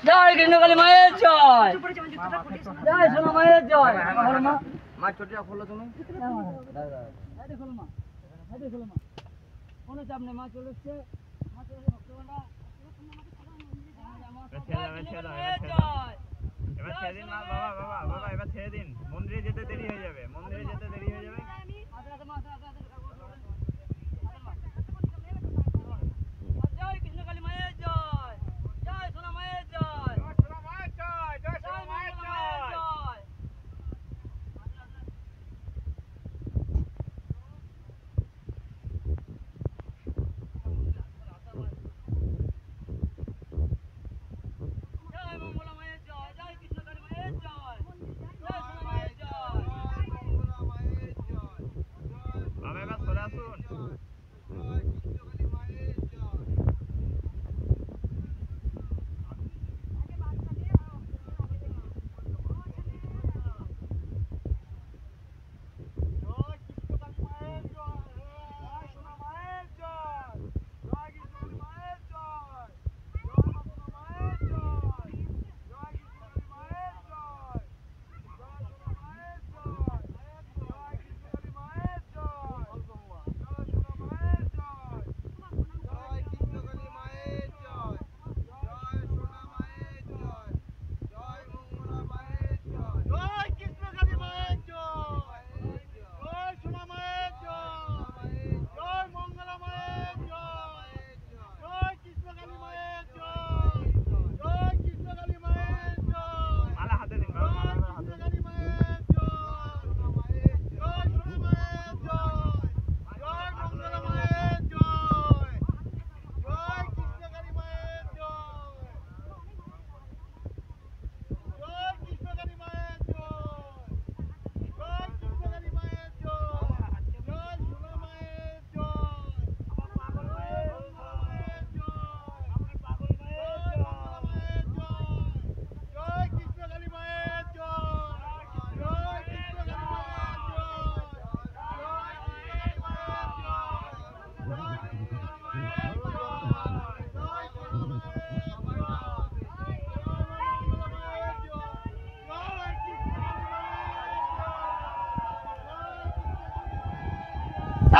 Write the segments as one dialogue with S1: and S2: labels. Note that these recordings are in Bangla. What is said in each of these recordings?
S1: জয় কৃষ্ণকালী মায়ের জয়, জয় সোনা মায়ের জয়। মা চটিটা খোলো তুমি, খোলো মা, খোলো মা, কোনো চাপ নেই, মা চলে এসছে, মা চলে এসছে ভক্তগণরা।
S2: এবার ছেড়ে দিন মা, বাবা বাবা বাবা এবার ছেড়ে দিন, মন্দিরে যেতে দেরি হয়ে যাবে, মন্দিরে যেতে দেরি হয়ে যাবে।
S1: জয় কৃষ্ণকালী মায়ের জয়, জয় সোনা মায়ের জয়,
S2: সোনা মায়ের জয়, জয় সোনা মায়ের জয়।
S1: জয় মঙ্গলা মায়ের জয়, জয় কৃষ্ণকালী মায়ের জয়, জয় সোনা মায়ের জয়।
S2: বাবা এবার সরে আসুন।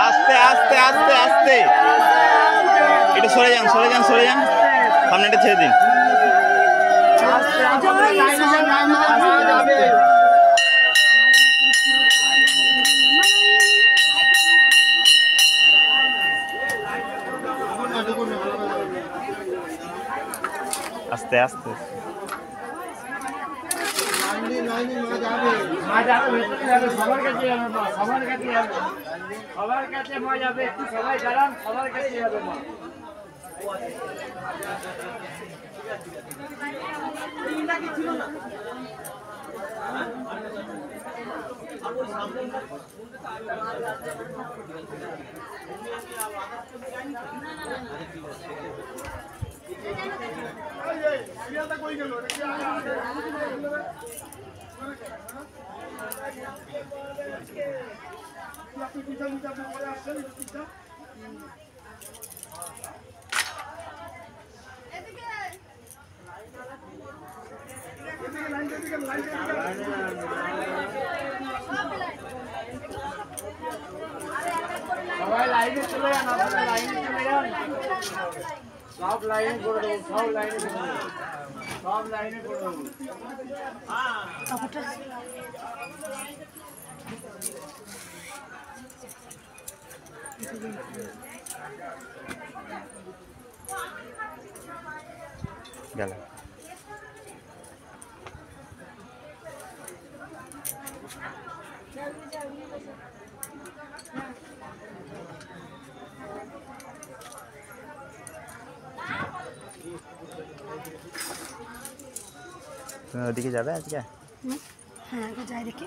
S2: আস্তে আস্তে আস্তে আস্তে, একটু সরে যান সরে যান সরে যান, সামনেটা ছেড়ে দিন। আস্তে আস্তে
S3: সবার কাছে যাবে মা, সবার কাছে যাবে, সবার কাছে মা যাবে, একটু সবাই দাঁড়ান, সবার কাছে যাবে মা। সবাই লাইনে চলে যান, আপনারা লাইনে চলে যান, সব লাইনে করে দেবো, সব লাইনে করে দেবো, সব লাইনে করে দেবো।
S2: গেল তুমি ওদিকে যাবে আজকে?
S4: হ্যাঁ যাই দেখি।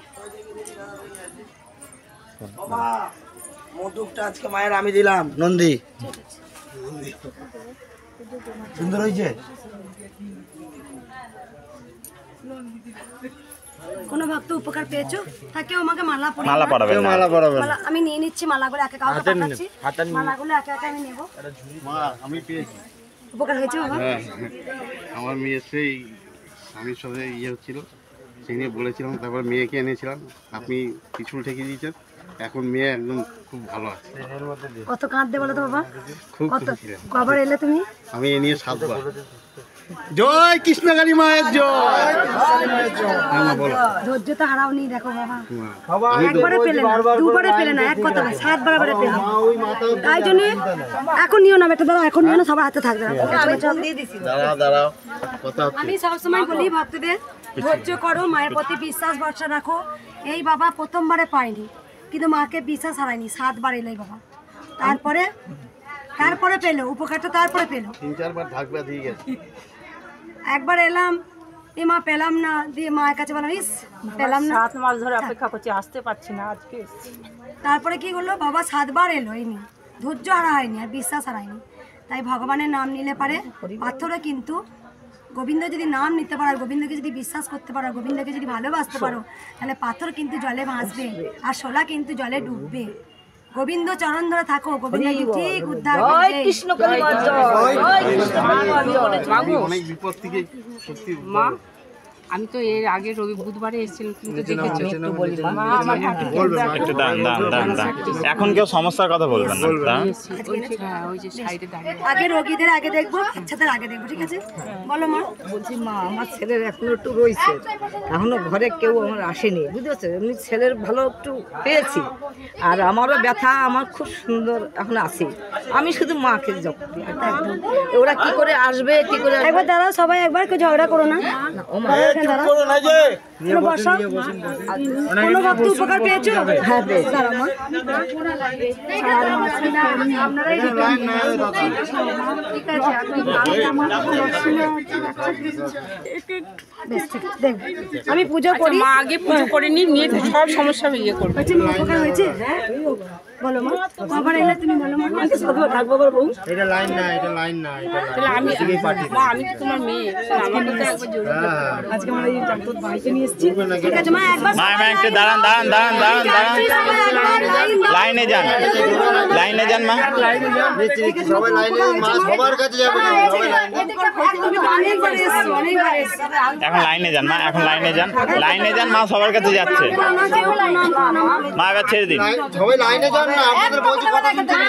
S5: বাবা মধুকটা আজকে মায়ের আমি দিলাম, নন্দী সুন্দর হয়েছে।
S4: কোনো ভক্ত উপকার পেয়েছো তাকে আমাকে মালা পরিয়ে
S2: মালা পরাবে না।
S5: মালা পরাবে না।
S4: মালা আমি নিয়ে নিচ্ছি, মালাগুলো একে কাউকে পাঠাচ্ছি, মালাগুলো একে একে আমি নেব।
S5: মা আমি পেয়েছি।
S4: উপকার হয়েছে বাবা?
S6: হ্যাঁ, আমার মেয়ে সেই স্বামীর সাথে হচ্ছিল, সেই নিয়ে বলেছিলাম, তারপর মেয়েকে এনেছিলাম, আপনি পিছুল ঠেকে দিয়েছেন, এখন মেয়ে একদম খুব ভালো আছে।
S4: কত কাঁদতে বলো তো বাবা?
S6: খুব
S4: কত
S6: খুশি ছিলেন।
S4: কবার এলে তুমি?
S6: আমি এ নিয়ে 7 বার। জয় কৃষ্ণকালী মায়ের জয়। হ্যাঁ মা বলো।
S4: ধৈর্য তো হারাওনি, দেখো বাবা
S6: মা, আমি তো
S4: একবারে পেলে না, দুবারে পেলে না, এক কথা না, 7 বার পেলে। তাই জন্য এখন নিও না বেটা, দাঁড়াও, এখন নিও না, সবার হাতে থাকবে।
S6: দাঁড়াও কথা হচ্ছে।
S4: আমি সবসময় বলি ভক্তদের ধৈর্য করো, মায়ের প্রতি বিশ্বাস ভরসা রাখো। এই বাবা প্রথমবারে পাইনি, কিন্তু মাকে বিশ্বাস হারায়নি, 7 বার এলাই বাবা। তারপরে পেলো উপকারটা, তারপরে পেলো।
S6: 3-4 বার ঢাকবা দিয়ে গেছে।
S4: একবার এলাম, এ মা পেলাম না, দিয়ে মায়ের কাছে বললাম ইস পেলাম না।
S7: 7 মাস ধরে অপেক্ষা করছি, আসতে পারছি না, আজকে এসেছি।
S4: তারপরে কি করলো বাবা, 7 বার এলো, এই নিয়ে ধৈর্য হারা হয়নি আর বিশ্বাস হারায়নি। তাই ভগবানের নাম নিলে পারে পাথরে কিন্তু গোবিন্দ যদি নাম নিতে পারো, গোবিন্দকে যদি বিশ্বাস করতে পারো, গোবিন্দকে যদি ভালোবাসতে পারো, তাহলে পাথর কিন্তু জলে ভাসবে আর শোলা কিন্তু জলে ডুববে। গোবিন্দ চরণ ধরে থাকো, গোবিন্দ ঠিক উদ্ধার করবে।
S6: অনেক বিপদ থেকে সত্যি
S7: মা, আমি তো এর আগে বুধবারে এসেছিলাম, কিন্তু দেখেছো মা আমার হাঁটু
S2: একটু দাঁড়ান দাঁড়ান দাঁড়ান দাঁড়ান। এখন কেউ সমস্যার কথা বলবেন না, দাঁড়ান।
S7: হ্যাঁ, ওই যে সাইডে দাঁড়িয়ে
S4: আগে রোগীদের আগে দেখবো, বাচ্চাদের আগে দেখবো, ঠিক আছে? বলো মা।
S8: বলছি মা, আমার ছেলের এখনো একটু রয়েছে, এখনো ঘরে কেউ আমার আসেনি, বুঝতে পারছো? এমনি ছেলের ভালো একটু পেয়েছি, আর আমারও ব্যথা আমার খুব সুন্দর এখন আছে। আমি শুধু মাকে যখন ওরা কি করে আসবে, কি করে আসবে?
S4: একবার দাঁড়াও সবাই, একবার কেউ ঝগড়া করো না। কোনো বসো। কোনো ভক্ত উপকার পেয়েছো? হ্যাঁ পেয়েছি। দাঁড়াও মা। আপনারাই ঠিক আছে, বেশ ঠিক আছে, দেখবো। আমি পুজো করি।
S7: মা আগে পুজো করে নিয়ে সব সমস্যা ইয়ে করবে।
S4: হয়েছে মা, উপকার হয়েছে? বলো মা, আবার এলে তুমি বলো মা। থাকবো বউ।
S6: এটা লাইন না, এটা লাইন না, এটা লাইন।
S7: তাহলে মা, আমি তো তোমার মেয়ে, আমার তো একবার জরুরি।
S8: আজকে আমরা এই ডাক্তার বাড়িতে নিয়ে এসেছি।
S4: ঠিক আছে মা, একবার
S2: মা একটু দাঁড়ান দাঁড়ান দাঁড়ান দাঁড়ান দাঁড়ান। লাইনে যান, লাইনে যান মা।
S6: সবাই লাইনে, মা সবার কাছে যাবে, সবাই লাইনে।
S4: তুমি অনেকবার এসছো, অনেকবার এসছো।
S2: এখন লাইনে যান মা, এখন লাইনে যান, লাইনে যান, মা সবার কাছে যাচ্ছে। মা এবার ছেড়ে দিন।
S6: সবাই লাইনে যান না, আপনাদের বলছি কথা শুনতে না।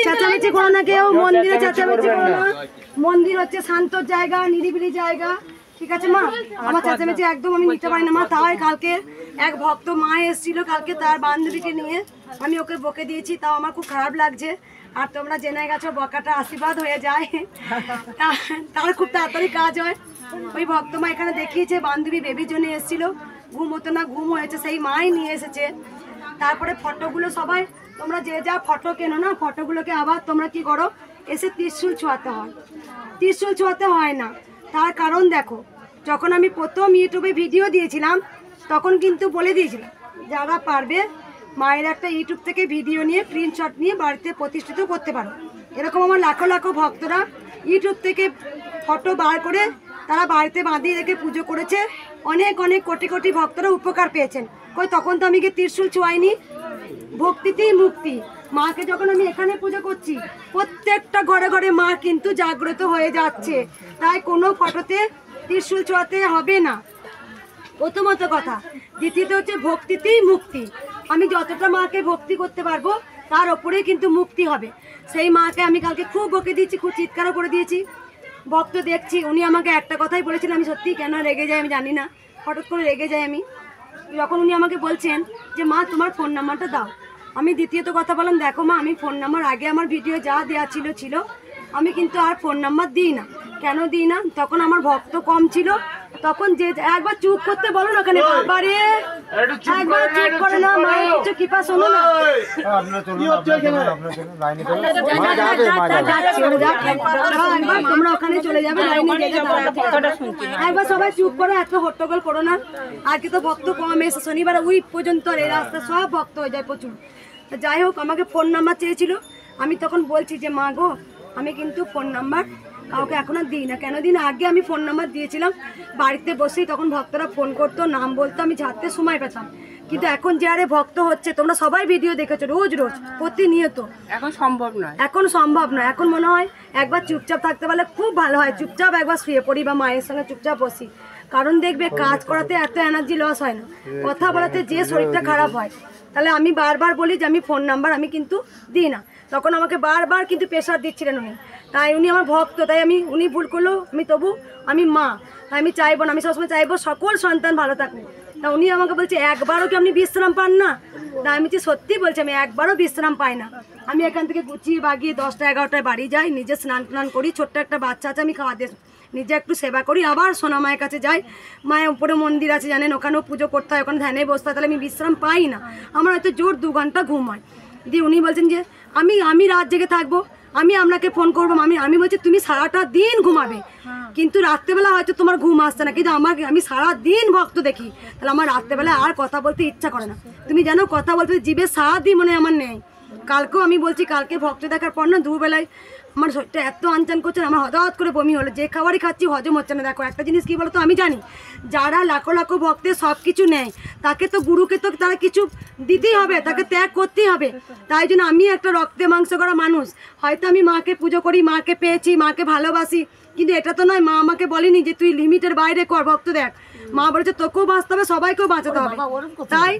S4: চেঁচামেচি করো না কেউ, মন্দিরে চেঁচামেচি করো না। মন্দির হচ্ছে শান্ত জায়গা, নিরিবিলি জায়গা, ঠিক আছে মা? আমার চেঁচামেচি একদম আমি নিতে পারি না মা। তাই কালকে এক ভক্ত মা এসেছিল কালকে, তার বান্ধবীকে নিয়ে আমি ওকে বকে দিয়েছি, তাও আমার খুব খারাপ লাগছে। আর তোমরা জেনে গেছো বকাটা আশীর্বাদ হয়ে যায়, তার খুব তাড়াতাড়ি কাজ হয়। ওই ভক্ত মা এখানে দেখিয়েছে, বান্ধবী বেবির জন্য এসেছিল, ঘুম হতো না, ঘুম হয়েছে, সেই মাই নিয়ে এসেছে। তারপরে ফটোগুলো সবাই তোমরা যে যা ফটো কেনো না, ফটোগুলোকে আবার তোমরা কি করো, এসে ত্রিশূল ছোঁয়াতে হয়। ত্রিশূল ছোঁয়াতে হয় না, তার কারণ দেখো, যখন আমি প্রথম ইউটিউবে ভিডিও দিয়েছিলাম তখন কিন্তু বলে দিয়েছিলাম যারা পারবে মায়ের একটা ইউটিউব থেকে ভিডিও নিয়ে স্ক্রিনশট নিয়ে বাড়িতে প্রতিষ্ঠিত করতে পারো। এরকম আমার লাখো লাখো ভক্তরা ইউটিউব থেকে ফটো বার করে তারা বাড়িতে বাঁধিয়ে রেখে পুজো করেছে, অনেক অনেক কোটি কোটি ভক্তরা উপকার পেয়েছেন। কই তখন তো আমি কি ত্রিশূল ছোঁয়াইনি? ভক্তিতেই মুক্তি। মাকে যখন আমি এখানে পুজো করছি, প্রত্যেকটা ঘরে ঘরে মা কিন্তু জাগ্রত হয়ে যাচ্ছে। তাই কোনো ফটোতে ত্রিশূল ছোঁয়াতে হবে না, প্রথমত কথা। দ্বিতীয়ত হচ্ছে ভক্তিতেই মুক্তি। আমি যতটা মাকে ভক্তি করতে পারবো তার ওপরেই কিন্তু মুক্তি হবে। সেই মাকে আমি কালকে খুব বকে দিয়েছি, খুব চিৎকারও করে দিয়েছি। ভক্ত দেখছি উনি আমাকে একটা কথাই বলেছেন, আমি সত্যি কেন রেগে যাই আমি জানি না, হঠাৎ করে রেগে যাই আমি। যখন উনি আমাকে বলছেন যে মা তোমার ফোন নাম্বারটা দাও, আমি দ্বিতীয়ত কথা বললাম দেখো মা, আমি ফোন নাম্বার আগে আমার ভিডিও যা দেওয়া ছিল আমি কিন্তু আর ফোন নাম্বার দিই না। কেন দিই না? তখন আমার ভক্ত কম ছিল, তখন যে একবার চুপ করতে বলো না, ওখানে বাবারে একবার চুপ করে না, মায়ের কিছু কৃপা শোনো না। তোমরা ওখানে চলে যাবে, একবার সবাই চুপ করো, এত হট্টগোল করো না। আজকে তো ভক্ত কম এসে, শনিবার উইক পর্যন্ত এই রাস্তা সব ভক্ত হয়ে যায় প্রচুর। যাই হোক, আমাকে ফোন নাম্বার চেয়েছিল, আমি তখন বলছি যে মা গো, আমি কিন্তু ফোন নাম্বার কাউকে এখন আর দিই না। কেন দিই না, আগে আমি ফোন নাম্বার দিয়েছিলাম, বাড়িতে বসেই তখন ভক্তরা ফোন করতো, নাম বলতো, আমি ঝাড়তে সময় পেতাম। কিন্তু এখন যে হারে ভক্ত হচ্ছে, তোমরা সবাই ভিডিও দেখেছো, রোজ রোজ প্রতিনিয়ত,
S7: এখন সম্ভব নয়,
S4: এখন সম্ভব নয়। এখন মনে হয় একবার চুপচাপ থাকতে পারলে খুব ভালো হয়, চুপচাপ একবার শুয়ে পড়ি বা মায়ের সঙ্গে চুপচাপ বসি। কারণ দেখবে কাজ করাতে এত এনার্জি লস হয় না, কথা বলাতে যে শরীরটা খারাপ হয়। তাহলে আমি বারবার বলি যে আমি ফোন নাম্বার আমি কিন্তু দিই না। তখন আমাকে বারবার কিন্তু প্রেশার দিচ্ছিলেন উনি, তাই উনি আমার ভক্ত, তাই উনি ভুল করলো, আমি তবু আমি মা, তাই আমি চাইবো না, আমি সবসময় চাইবো সকল সন্তান ভালো থাকুক। তা উনি আমাকে বলছে একবারও কি আপনি বিশ্রাম পান না? না, আমি যে সত্যি বলছি, আমি একবারও বিশ্রাম পাই না। আমি এখান থেকে গুছিয়ে বাগিয়ে 10টা 11টায় বাড়ি যাই, নিজে স্নান টান করি, ছোট্ট একটা বাচ্চা আছে আমি খাওয়া দিয়ে নিজে একটু সেবা করি, আবার সোনা মায়ের কাছে যাই। মায়ের উপরে মন্দির আছে জানেন, ওখানেও পুজো করতে হয়, ওখানে ধ্যানে বসতে হয়, তাহলে আমি বিশ্রাম পাই না। আমার হয়তো জোর 2 ঘন্টা ঘুম হয়। দিয়ে উনি বলছেন যে আমি রাত জেগে থাকবো, আমি আপনাকে ফোন করবো। আমি বলছি তুমি সারাটা দিন ঘুমাবে, কিন্তু রাত্রেবেলা হয়তো তোমার ঘুম আসছে না, কিন্তু আমি সারা দিন ভক্ত দেখি, তাহলে আমার রাত্রেবেলা আর কথা বলতে ইচ্ছা করে না। তুমি জানো, কথা বলতে জীবের সারাদিন মনে আমার নেই। কালকেও আমি বলছি, কালকে ভক্ত দেখার পর না দুবেলায় আমার শরীরটা এত আনচান করছে, আমার হঠাৎ করে বমি হলো, যে খাবারই খাচ্ছি হজম হচ্ছে না। দেখো একটা জিনিস কি বলো তো, আমি জানি যারা লাখো লাখো ভক্তের সব কিছু নেয়, তাকে তো গুরুকে তো তারা কিছু দিতেই হবে, তাকে ত্যাগ করতেই হবে। তাই জন্য আমি একটা রক্তে মাংস করা মানুষ, হয়তো আমি মাকে পুজো করি, মাকে পেয়েছি, মাকে ভালোবাসি, কিন্তু এটা তো নয়, মা আমাকে বলেনি যে তুই লিমিটের বাইরে কর ভক্ত দেখ। মা বলেছে তোকেও বাঁচতে হবে, সবাইকেও বাঁচাতে হবে। তাই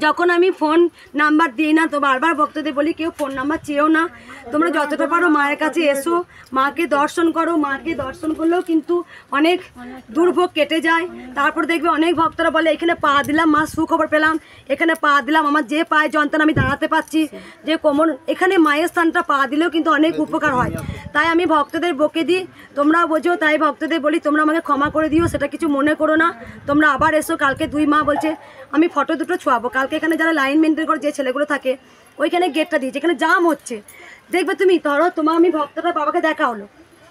S4: যখন আমি ফোন নাম্বার দিই না, তো বারবার ভক্তদের বলি কেউ ফোন নাম্বার চেয়েও না, তোমরা যতটা পারো মায়ের কাছে এসো, মাকে দর্শন করো। মাকে দর্শন করলেও কিন্তু অনেক দুর্ভোগ কেটে যায়। তারপর দেখবে অনেক ভক্তরা বলে এখানে পা দিলাম মা সুখবর পেলাম, এখানে পা দিলাম আমার যে পায়ে যন্ত্রণা আমি দাঁড়াতে পারছি, যে কোমর, এখানে মায়ের স্থানটা পা দিলেও কিন্তু অনেক উপকার হয়। তাই আমি ভক্তদের বকে দিই, তোমরাও বোঝো, তাই ভক্তদের বলি তোমরা আমাকে ক্ষমা করে দিও, সেটা কিছু মনে করো না, তোমরা আবার এসো। কালকে 2 মা বলছে আমি ফটো দুটো ছোঁয়াবো। কালকে এখানে যারা লাইন মেনটেন করে যে ছেলেগুলো থাকে, ওইখানে গেটটা দিয়েছে, এখানে জাম হচ্ছে, দেখবে তুমি। ধরো আমি ভক্তটা বাবাকে দেখা হলো,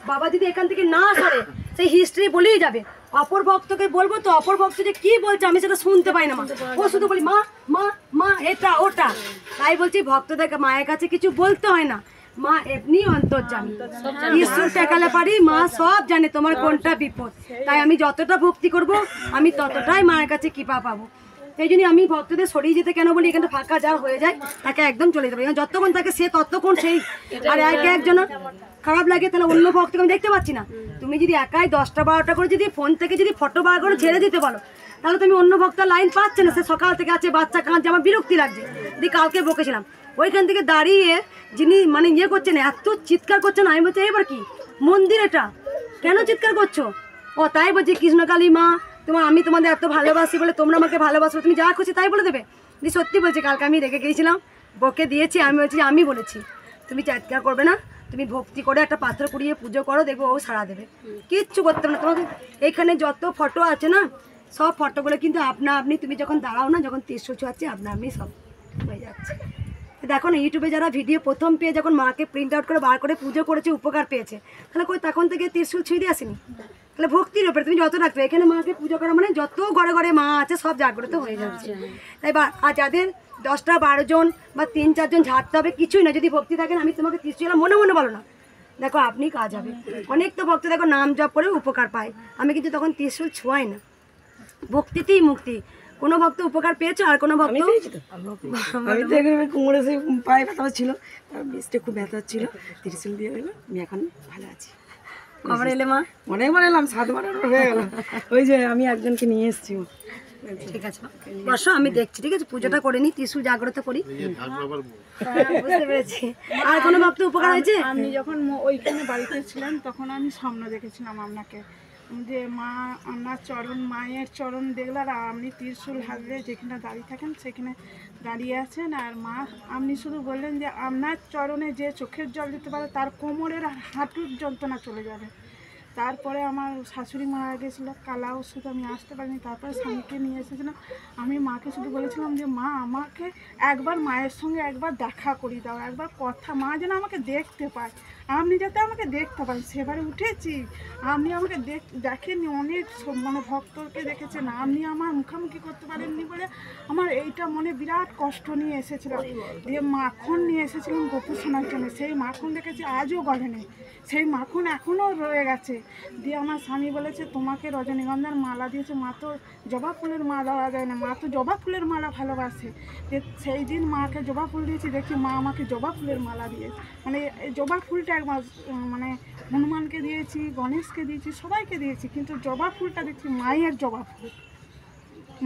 S4: বাবা যদি এখান থেকে না সরে, সেই হিস্ট্রি বলেই যাবে। অপর ভক্তকে বলবো তো, অপর ভক্ত যে কি বলছে আমি সেটা শুনতে পাই না, মা ও শুধু বলি মা মা মা এটা ওটা। তাই বলছি ভক্তদের মায়ের কাছে কিছু বলতে হয় না, মা এমনি অন্তর্যামী, ঈশ্বর টেকালে পারি, মা সব জানে তোমার কোনটা বিপদ। তাই আমি যতটা ভক্তি করব, আমি ততটাই মায়ের কাছে কৃপা পাবো। এই জন্যই আমি ভক্তদের সরিয়ে যেতে কেন বলি, এখানে ফাঁকা যা হয়ে যায় তাকে একদম চলে যাবে, যতক্ষণ তাকে সে ততক্ষণ সেই। আর একজন খারাপ লাগে, তাহলে অন্য ভক্তকে আমি দেখতে পাচ্ছি না। তুমি যদি একাই 10টা 12টা করে যদি ফোন থেকে যদি ফটো বার করে ছেড়ে দিতে বলো, তাহলে তুমি অন্য ভক্তার লাইন পাচ্ছে না। সে সকাল থেকে আছে, বাচ্চা কাঁদছে, আমার বিরক্তি লাগছে। দিয়ে কালকে বকেছিলাম, ওইখান থেকে দাঁড়িয়ে যিনি মানে ইয়ে করছেন, এত চিৎকার করছেন, আমি বলছি এবার কি মন্দির এটা, কেন চিৎকার করছো? ও তাই বলছি কৃষ্ণকালী মা আমি তোমাদের এত ভালোবাসি বলে তোমরা আমাকে ভালোবাসো, তুমি যা খুশি তাই বলে দেবে। দিয়ে সত্যি বলছি, কালকে আমি রেখে গিয়েছিলাম, বকে দিয়েছি। আমি বলছি আমি বলেছি তুমি চিৎকার করবে না, তুমি ভক্তি করে একটা পাত্র কুড়িয়ে পুজো করো, দেখবো ও সাড়া দেবে, কিচ্ছু করতে হবে না। তোমাকে এখানে যত ফটো আছে না, সব ফটোগুলো কিন্তু আপনি তুমি যখন দাঁড়াও না, যখন 300 ছোঁয়াচ্ছে আপনি সব হয়ে যাচ্ছে। দেখো না, ইউটিউবে যারা ভিডিও প্রথম পেয়ে যখন মাকে প্রিন্ট আউট করে বার করে পুজো করেছে, উপকার পেয়েছে, তাহলে তখন থেকে 300 ছুঁয়ে দিয়ে আসেনি। তাহলে ভক্তির ওপরে তুমি যত রাখবে, এখানে মাকে পুজো করা মানে যত ঘরে ঘরে মা আছে সব জাগ্রত হয়ে যাচ্ছে। তাই আর যাদের 10টা 12 জন বা 3-4 জন ঝাড়তে হবে, কিছুই না, যদি ভক্তি থাকেন আমি তোমাকে 300 মনে মনে বলো না, দেখো আপনি কাজ হবে। অনেক তো ভক্ত দেখো নাম জপ করে উপকার পায়, আমি কিন্তু তখন 300 ছোঁয়াই না, ভক্তিতেই মুক্তি। কোনো ভক্ত উপকার পেয়েছো? আর কোনো ভক্ত?
S5: আমি তো এখানে কোমরে সেই পায়ে ব্যথা ছিল, তার বৃষ্টি খুব ব্যথা ছিল, 30 দিয়ে গেল, আমি এখন ভালো আছি।
S4: আমার এলে মা
S5: অনেকবার এলাম, 7বার হয়ে গেল। ওই যে আমি একজনকে নিয়ে এসেছি।
S4: ঠিক আছে বসো, আমি দেখছি, ঠিক আছে পুজোটা করে নি, ত্রিশূল জাগ্রত করি। বুঝতে পেরেছি। আর কোনো ভক্ত উপকার হয়েছে?
S9: আমি যখন ওইখানে বাড়িতে ছিলাম তখন আমি স্বপ্ন দেখেছিলাম আপনাকে, যে মা আপনার চরণ, মায়ের চরণ দেখলে, আর আপনি ত্রিশূল হাত দিয়ে যেখানে দাঁড়িয়ে থাকেন সেখানে দাঁড়িয়ে আছেন, আর মা আপনি শুধু বললেন যে আপনার চরণে যে চোখের জল দিতে পারে তার কোমরের হাঁটুর যন্ত্রণা চলে যাবে। তারপরে আমার শাশুড়ি মারা গেছিলো, কালা ওষুধ আমি আসতে পারিনি, তারপরে স্বামীকে নিয়ে এসেছিলাম। আমি মাকে শুধু বলেছিলাম যে মা আমাকে একবার মায়ের সঙ্গে একবার দেখা করিয়ে দাও, একবার কথা, মা যেন আমাকে দেখতে পায়। আপনি যাতে আমাকে দেখতে পান। সেবারে উঠেছি, আপনি আমাকে দেখেননি, অনেক মানে ভক্তকে দেখেছেন, আপনি আমার মুখামুখি করতে পারেননি বলে আমার এইটা মনে বিরাট কষ্ট নিয়ে এসেছিলাম। দিয়ে মাখন নিয়ে এসেছিলাম গোপু শোনার জন্য, সেই মাখন দেখেছি আজও গড়েনি, সেই মাখন এখনও রয়ে গেছে। দিয়ে আমার স্বামী বলেছে তোমাকে রজনীগন্ধার মালা দিয়েছে, মা তো জবা ফুলের মালা দেওয়া যায় না, মা তো জবা ফুলের মালা ভালোবাসে। যে সেই দিন মাকে জবা ফুল দিয়েছি, দেখি মা আমাকে জবা ফুলের মালা দিয়েছে। মানে এই জবা ফুলটা একবার মানে হনুমানকে দিয়েছি, গণেশকে দিয়েছি, সবাইকে দিয়েছি, কিন্তু জবা ফুলটা দেখছি মায়ের জবা ফুল।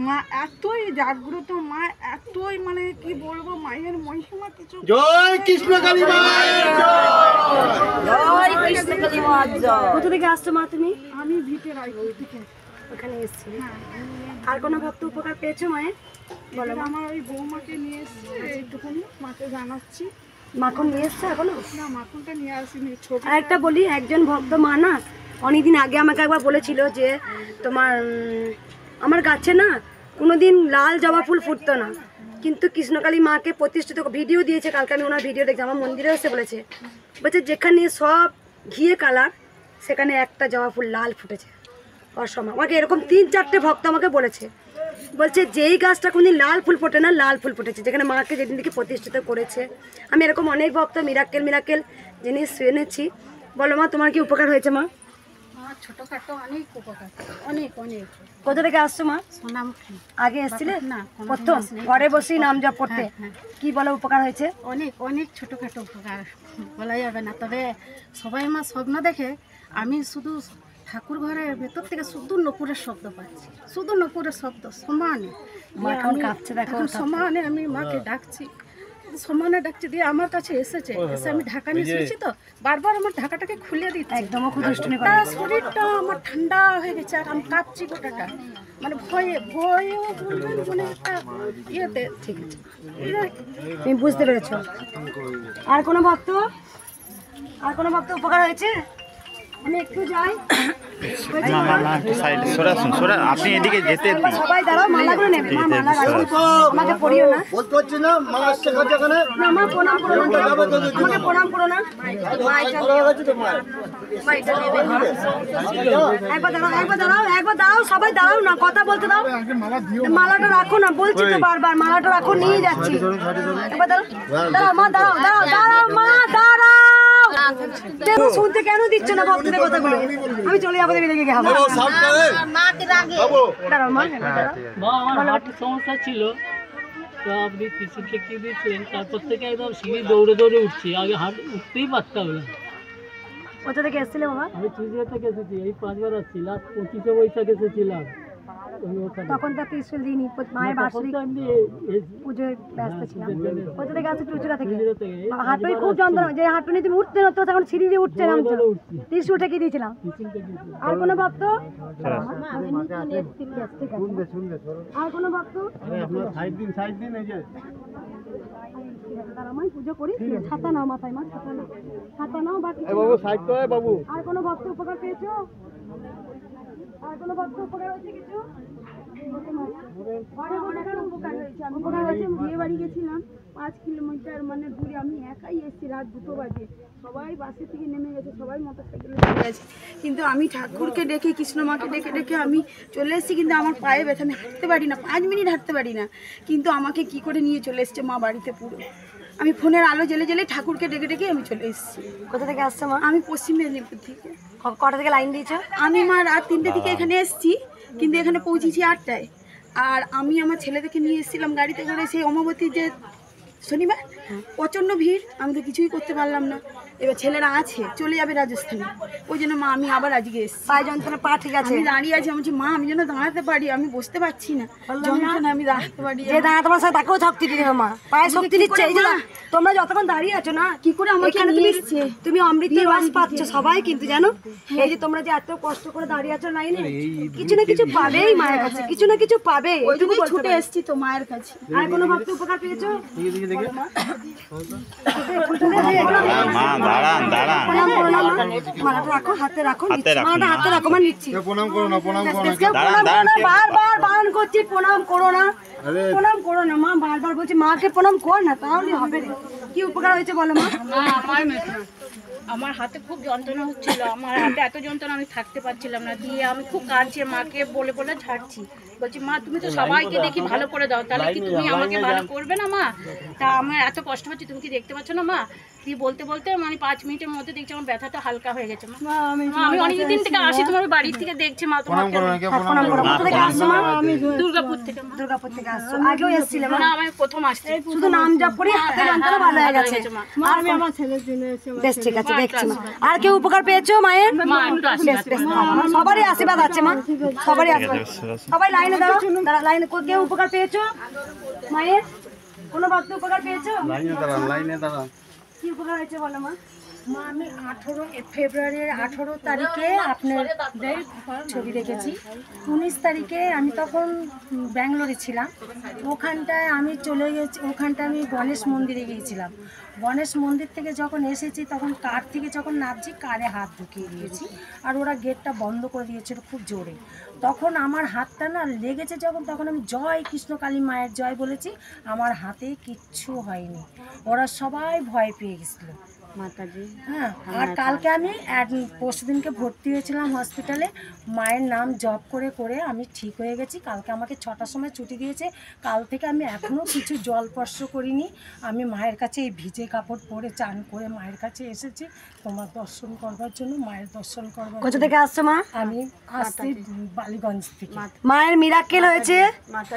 S9: মা এতই জাগ্রত, মা এতই মানে কি বলবো, মায়ের মহিমা কিছু।
S3: জয় কৃষ্ণকালী মায়ের
S8: জয় কৃষ্ণকালী মার জয়।
S4: কোথা থেকে আসছো মা তুমি?
S9: আমি ভিটে রায়পুর থেকে
S4: ওখানে এসেছি।
S9: হ্যাঁ,
S4: আর কোনো ভক্ত উপকার পেয়েছো মায়ের?
S9: বলো। আমার ওই বৌমাকে নিয়ে এসছে, এইটুকুনি মাকে জানাচ্ছি।
S4: মাখন নিয়ে এসছো এখনো?
S9: না, মাখনটা নিয়ে আসিনি, ছবি।
S4: আর একটা বলি, একজন ভক্ত মা না অনেকদিন আগে আমাকে একবার বলেছিল যে তোমার আমার গাছে না কোনোদিন লাল জবা ফুল ফুটতো না, কিন্তু কৃষ্ণকালী মাকে প্রতিষ্ঠিত ভিডিও দিয়েছে, কালকে আমি ওনার ভিডিও দেখছি, আমার মন্দিরে এসে বলছে যেখানে সব ঘিয়ে কালার সেখানে একটা জবা ফুল লাল ফুটেছে। অসময় আমাকে এরকম 3-4টে ভক্ত আমাকে বলছে যেই গাছটা কোনদিন লাল ফুল ফোটে না, লাল ফুল ফুটেছে যেখানে মাকে যেদিন থেকে প্রতিষ্ঠিত করেছে। আমি এরকম অনেক ভক্ত মিরাক্কেল জিনিস শুনেছি। বলো মা, তোমার কি উপকার হয়েছে মা?
S7: ছোটখাটো অনেক উপকার, অনেক অনেক।
S4: কোথা থেকে আসছো মা?
S7: সোনামুখী।
S4: আগে এসেছিলে?
S7: না,
S4: প্রথম ঘরে বসেই নাম জপ করতে। কি বলো উপকার হয়েছে?
S7: অনেক অনেক ছোটখাটো উপকার বলা যাবে না, তবে সবাই আমার স্বপ্ন দেখে আমি শুধু ঠাকুর ঘরের ভেতর থেকে শুধু নপুরের শব্দ পাচ্ছি, শুধু নপুরের শব্দ সমানে। সমানে আমি মাকে ডাকছি, সমানে ডাকছি। দিয়ে আমার কাছে এসে আমি ঢাকা নিয়ে এসেছি, তো বারবার আমার ঢাকাটাকে খুলে দিচ্ছে।
S4: একদম
S7: শরীরটা আমার ঠান্ডা হয়ে গেছে, আর আমি কাঁপছি গোটাটা, মানে ভয়ে মানে একটা ইয়েতে।
S4: ঠিক আছে, তুমি বুঝতে পেরেছো। আর কোনো ভক্ত উপকার হয়েছে? আমি একটু যাই।
S2: আপনি এদিকে যেতে
S4: সবাই দাঁড়াও, মালাগুলো নেবে। মা মালা রাখো, আমাকে পড়িও না।
S3: বলতে হচ্ছে না মালা আসছে কাছে এখানে।
S4: না মা, প্রণাম করো না, আমাকে প্রণাম করো না। একবার দাঁড়াও, সবাই দাঁড়াও না, কথা বলতে দাও। মালাটা রাখো না, বলছি তো বারবার, মালাটা রাখো, নিয়ে যাচ্ছি। একবার দাঁড়াও মা, দাঁড়াও মা, দাঁড়াও। শুনতে কেন দিচ্ছ না ভক্তদের কথাগুলো? আমি চলে যাবো, দেবী লেগে গেলাম। দাঁড়াও মা,
S1: আমার হার্টের সমস্যা ছিল, তো আপনি টিসি দেখিয়ে দিয়েছিলেন, তারপর থেকে একদম সিঁড়ি দৌড়ে উঠছি, আগে উঠতেই পারতাম না।
S4: কোথা থেকে এসেছিলে বাবা?
S1: আমি চুজিয়া থেকে এসেছি, এই 5 বার আসছি, লাস্ট 25শে বৈশাখ এসেছিলাম।
S4: তখন তো ত্রিশূল দিইনি, মায়ের বার্ষিক পুজোয় ব্যস্ত ছিলাম। কোথা থেকে আসছে? চুচুড়া থেকে। হাঁটুই খুব যন্ত্রণা, যে হাঁটুনি তুমি উঠতে না, তো তখন সিঁড়ি দিয়ে উঠছে না, ত্রিশূল ঠেকিয়ে দিয়েছিলাম। আর কোনো ভক্ত? আর কোনো ভক্ত? পুজো করি, ছাতা নাও মাথায়, মা ছাতা নাও। আর কোনো ভক্ত উপকার পেয়েছো? আর কোনো ভক্ত উপকার হয়েছে কিছু?
S9: উপকার হয়েছে। আমি বিয়ে বাড়ি গেছিলাম 5 কিলোমিটার মানে দূরে, আমি একাই এসেছি, রাত 2 বাজে। সবাই বাসে থেকে নেমে গেছে, সবাই মোটরসাইকেলে চলে গেছে, কিন্তু আমি ঠাকুরকে ডেকে, কৃষ্ণমাকে ডেকে আমি চলে এসেছি। কিন্তু আমার পায়ে ব্যথা, আমি হাঁটতে পারি না, 5 মিনিট হাঁটতে পারি না, কিন্তু আমাকে কি করে নিয়ে চলে এসছে মা বাড়িতে পুরো। আমি ফোনের আলো জ্বেলে ঠাকুরকে ডেকে আমি চলে এসেছি।
S4: কোথা থেকে আসছো মা?
S9: আমি পশ্চিম মেদিনীপুর থেকে।
S4: কটা থেকে লাইন দিয়েছো?
S9: আমি মা রাত 3টে থেকে এখানে এসেছি, কিন্তু এখানে পৌঁছেছি 8টায়। আর আমি আমার ছেলেদেরকে নিয়ে এসেছিলাম গাড়িতে করে, সেই অমাবতীর যে শনিবার প্রচণ্ড ভিড়, আমি তো কিছুই করতে পারলাম না। এবার ছেলেরা আছে, চলে যাবে রাজস্থানে, ওই জন্য মা আমি আবার আজকে এসেছি।
S4: পায়ে যন্ত্রণা, পা ঠিক আছে?
S9: আমি দাঁড়িয়ে আছি, আমি বলছি মা আমি যেন দাঁড়াতে পারি, আমি বসতে পারছি না, যন্ত্রণা আমি দাঁড়াতে পারি।
S4: যে দাঁড়াতে পারছে তাকেও শক্তি দিতে হবে মা, পায়ে শক্তি নিচ্ছে। এই যে তোমরা যতক্ষণ দাঁড়িয়ে আছো না,
S9: কি করে আমাকে
S4: তুমি অমৃতের রস পাচ্ছ সবাই, কিন্তু জানো এই যে তোমরা যে এত কষ্ট করে দাঁড়িয়ে আছো লাইনে, কিছু না কিছু পাবেই মায়ের কাছে, কিছু না কিছু পাবে।
S9: ওইটুকু ছুটে এসেছি তো মায়ের কাছে।
S4: আর কোনো ভক্ত উপকার পেয়েছো? মালাটা রাখো, হাতে রাখো, মালাটা হাতে রাখো, মা নিচ্ছি।
S3: প্রণাম করো না,
S4: বারবার বারণ করছি, প্রণাম করো না, প্রণাম করো না মা, বারবার বলছি মাকে প্রণাম কর না, তাহলে হবে রে। কি উপকার হয়েছে বলো মা?
S7: আমার হাতে খুব যন্ত্রণা হচ্ছিল, আমার হাতে এত যন্ত্রণা আমি থাকতে পারছিলাম না, দিয়ে আমি খুব কাঁদছি, মাকে বলে বলে ঝাড়ছি, বলছি মা তুমি তো সবাইকে দেখি ভালো করে দাও, তাহলে কি তুমি আমাকে ভালো করবে না মা? তা আমার এত কষ্ট হচ্ছে, তুমি কি দেখতে পাচ্ছ না মা? দিয়ে বলতে বলতে মানে 5 মিনিটের মধ্যে দেখছি আমার ব্যথাটা হালকা হয়ে গেছে। মা আমি অনেকদিন থেকে আসি তোমার বাড়ি থেকে, দেখছি মা তোমার দুর্গাপুর থেকে।
S4: দুর্গাপুর থেকে আসছো, আগেও এসেছিলে?
S7: না আমি প্রথম আসছি,
S4: শুধু নাম জপ করে হাতে যন্ত্রণা ভালো হয়ে গেছে।
S9: আমি আমার ছেলের জন্য এসে
S4: বেশ ঠিক আছে, দেখছি মা। আর কেউ উপকার পেয়েছো মায়ের? বেশ বেশ, সবারই আশীর্বাদ আছে মা, সবারই আশীর্বাদ। সবাই লাইনে দাঁড়াও, লাইনে। কেউ উপকার পেয়েছো মায়ের? কোনো ভক্ত উপকার পেয়েছো?
S6: লাইনে দাঁড়ান।
S4: কি উপকার হয়েছে বলো মা?
S10: মা আমি ফেব্রুয়ারির 18 তারিখে আপনার ছবি দেখেছি। 19 তারিখে আমি তখন ব্যাঙ্গালোরে ছিলাম, ওখানটায় আমি চলে গেছি, ওখানটায় আমি গণেশ মন্দিরে গিয়েছিলাম। গণেশ মন্দির থেকে যখন এসেছি তখন কার থেকে যখন নামছি, কারে হাত ঢুকিয়ে দিয়েছি, আর ওরা গেটটা বন্ধ করে দিয়েছিল খুব জোরে। তখন আমার হাতটা না লেগেছে যখন, তখন আমি জয় কৃষ্ণকালী মায়ের জয় বলেছি, আমার হাতে কিচ্ছু হয়নি। ওরা সবাই ভয় পেয়ে গেছিলো মাতাজি। হ্যাঁ, আর কালকে আমি পরশুদিনকে ভর্তি হয়েছিলাম হসপিটালে, মায়ের নাম জপ করে করে আমি ঠিক হয়ে গেছি। কালকে আমাকে 6টার সময় ছুটি দিয়েছে, কাল থেকে আমি এখনও কিছু জল স্পর্শ করিনি। আমি মায়ের কাছে এই ভিজে কাপড় পরে চান করে মায়ের কাছে এসেছি তোমার দর্শন করবার জন্য, মায়ের দর্শন করবার।
S4: কোথা থেকে আসছো মা?
S10: আমি আসছি বালিগঞ্জ থেকে।
S4: মায়ের মিরাক্কেল হয়েছে।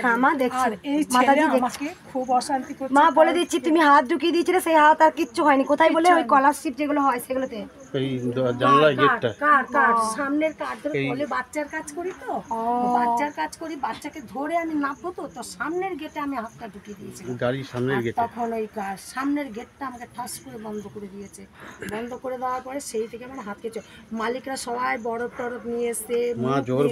S4: হ্যাঁ মা দেখছি,
S10: এই ছেলে আমাকে খুব অশান্তি করছে।
S4: মা বলে দিচ্ছি, তুমি হাত ঢুকিয়ে দিয়েছিলে, সেই হাত আর কিচ্ছু হয়নি। কোথায় বলে? ওই স্কলারশিপ যেগুলো হয় সেগুলোতে।
S6: এই জানলায় গেটটা
S10: কার সামনের কার ধরে বলে বাচ্চার কাজ করি, তো বাচ্চার কাজ করি, বাচ্চাকে ধরে আমি নামবো, তো সামনের গেটে আমি হাতটা ঢুকিয়ে দিয়েছিলাম,
S6: গাড়ির সামনের গেটে।
S10: তখন ওই সামনের গেটটা আমাকে ঠাস করে বন্ধ করে দিয়েছে। বন্ধ করে দেওয়ার পরে সেই থেকে আমার হাতকে মালিকরা সবাই বরফ টরফ নিয়ে এসে
S6: মা জোর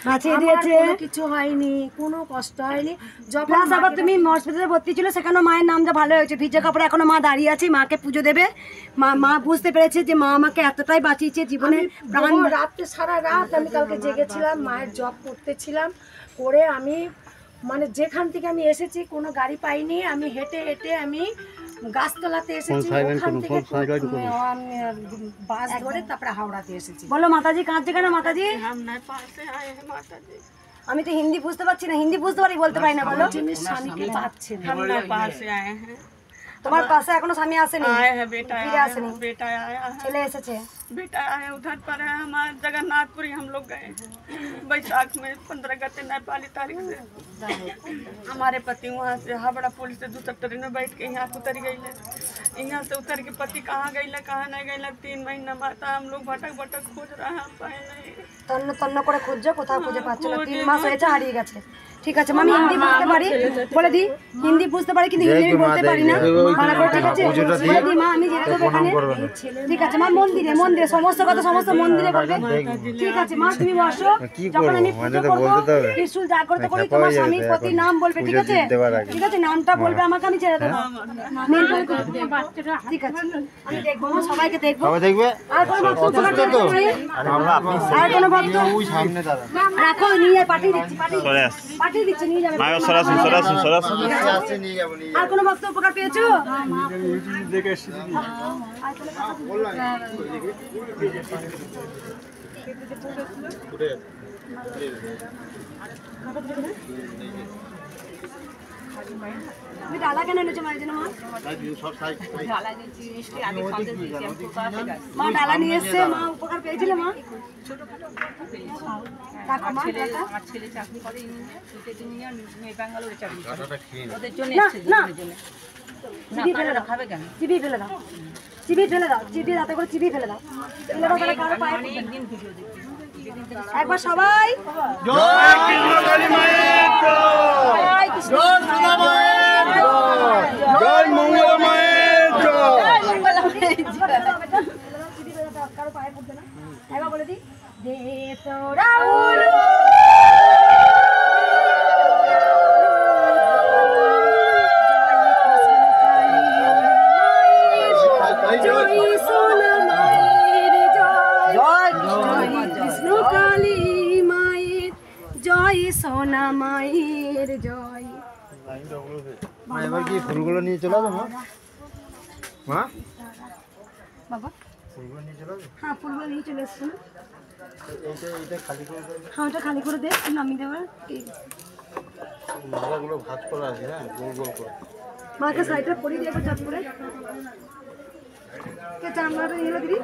S6: বাঁচিয়ে
S10: দিয়েছে, কিছু হয়নি, কোনো কষ্ট হয়নি। যখন
S4: আবার তুমি হসপিটালে ভর্তি ছিল, সেখানে মায়ের নামটা ভালো হয়েছে, ভিজে কাপড়ে এখনো মা দাঁড়িয়ে আছে, মাকে পুজো দেবে। মা বুঝতে পেরেছে যে মা আমাকে এতটাই বাঁচিয়েছে জীবনে।
S10: রাত্রে সারা রাত আমি কালকে জেগেছিলাম, মায়ের জপ করতেছিলাম, করে আমি মানে যেখান থেকে আমি এসেছি কোনো গাড়ি পাইনি, আমি হেঁটে হেঁটে আমি গাছতলাতে এসেছি, ওখান থেকে বাস ধরে তারপরে হাওড়াতে এসেছি।
S4: বলো মাতাজি কাঁদছে কেন? মাতাজি আমি তো হিন্দি বুঝতে পারছি না, হিন্দি বুঝতে পারি, বলতে পারি না। বলো
S10: স্বামীকে পাচ্ছে না।
S4: তোমার পাশে এখনো স্বামী আসেনি?
S9: बेटा
S4: আসেনি,
S9: बेटा आया है,
S4: ছেলে एसेছে।
S9: बेटा आया उधर पर है हमारे जगन्नाथपुरी। हम लोग गए बैसाख में 15 गते नेपाली तारीख से। हमारे पति वहाँ से हावड़ा पुल से दूसरा ट्रेन में बैठ के यहाँ उतर गई है। यहाँ से उतर के पति कहाँ गई कहाँ नहीं गई, 3 महीना माता हम लोग भटक भटक खोज रहे हैं, पाए नहीं।
S4: তন্ন তন্ন করে খুঁজছো, কোথাও খুঁজে পাচ্ছ না। 3 মাস হয়েছে, হারিয়ে গেছে। ঠিক আছে মা, আমি হিন্দি বুঝতে পারি, বলে দিই। হিন্দি বুঝতে পারি কিন্তু হিন্দি আমি বলতে পারি না। ভালো করে ঠিক আছে বলে দিই মা, আমি যেতে দেবো এখানে। ঠিক আছে মা, মন্দিরে মন্দিরে সমস্ত কথা সমস্ত মন্দিরে বলবে। ঠিক আছে মা, তুমি বসো। যখন আমি পুজো করবো, ত্রিশূল যা করতে করি, তোমার স্বামীর প্রতি নাম বলবে। ঠিক আছে, ঠিক আছে, নামটা বলবে আমাকে, আমি ছেড়ে দেবো। ঠিক আছে, আমি দেখবো মা, সবাইকে দেখবো। আর কোনো ভক্ত উপকার পেয়েছে? আর কোনো ভক্ত রাখো, নিয়ে পাঠিয়ে দিচ্ছি, পাঠিয়ে দিচ্ছি, নিয়ে যাবে। আর কোনো ভক্ত উপকার পেয়েছো? তুমি ডালা কেন এনেছো মায়ের জন্য? মা ডালা নিয়ে এসছে, মা উপকার পেয়েছিলে মা?
S7: আমার ছেলে চাকরি করে ইঞ্জিনিয়ার, ব্যাঙ্গালোরে চাকরি করে, ওদের জন্য খাবে কেন?
S4: চিবিয়ে ফেলে দাও, চিবিয়ে ফেলে দাও, চিবিয়ে দাও করে, চিবিয়ে ফেলে দাও।
S7: অনেকদিন ভিডিও দেখি।
S4: একবার সবাই
S3: জয় কৃষ্ণকালী মায়ের জয়, জয় সুধা মায়ের জয়, জয় মঙ্গলা মায়ের জয়।
S4: কারো পায়ে পড়বে না। একবার বলে দিই, দে তোরা সোনা মায়ের জয়।
S3: এবার কি ফুলগুলো নিয়ে চলে যাবো মা?
S4: বাবা
S3: ফুলগুলো নিয়ে চলে আসবে?
S4: হ্যাঁ ফুলগুলো নিয়ে চলে এসছে না।
S3: এইটা খালি করে দেবে।
S4: হ্যাঁ ওটা খালি করে দে, নামিয়ে দেবে। ঠিক আছে
S3: মালাগুলো ভাঁজ করা আছে, হ্যাঁ, গোল গোল করে।
S4: মাকে সাইডটা পরিয়ে দিয়ে চট করে কে চামড়াটা নিয়ে দিবি।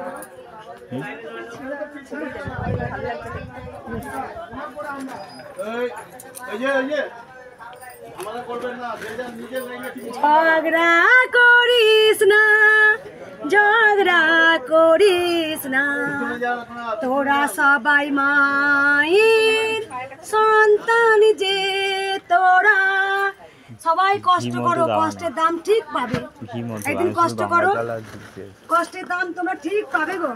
S4: ঝগড়া করিস না, ঝগড়া করিস না, তোরা সবাই মায়ের সন্তান যে, তোরা সবাই কষ্ট করো, কষ্টের দাম ঠিক পাবে। একদিন কষ্ট করো, কষ্টের দাম তোমরা ঠিক পাবে গো।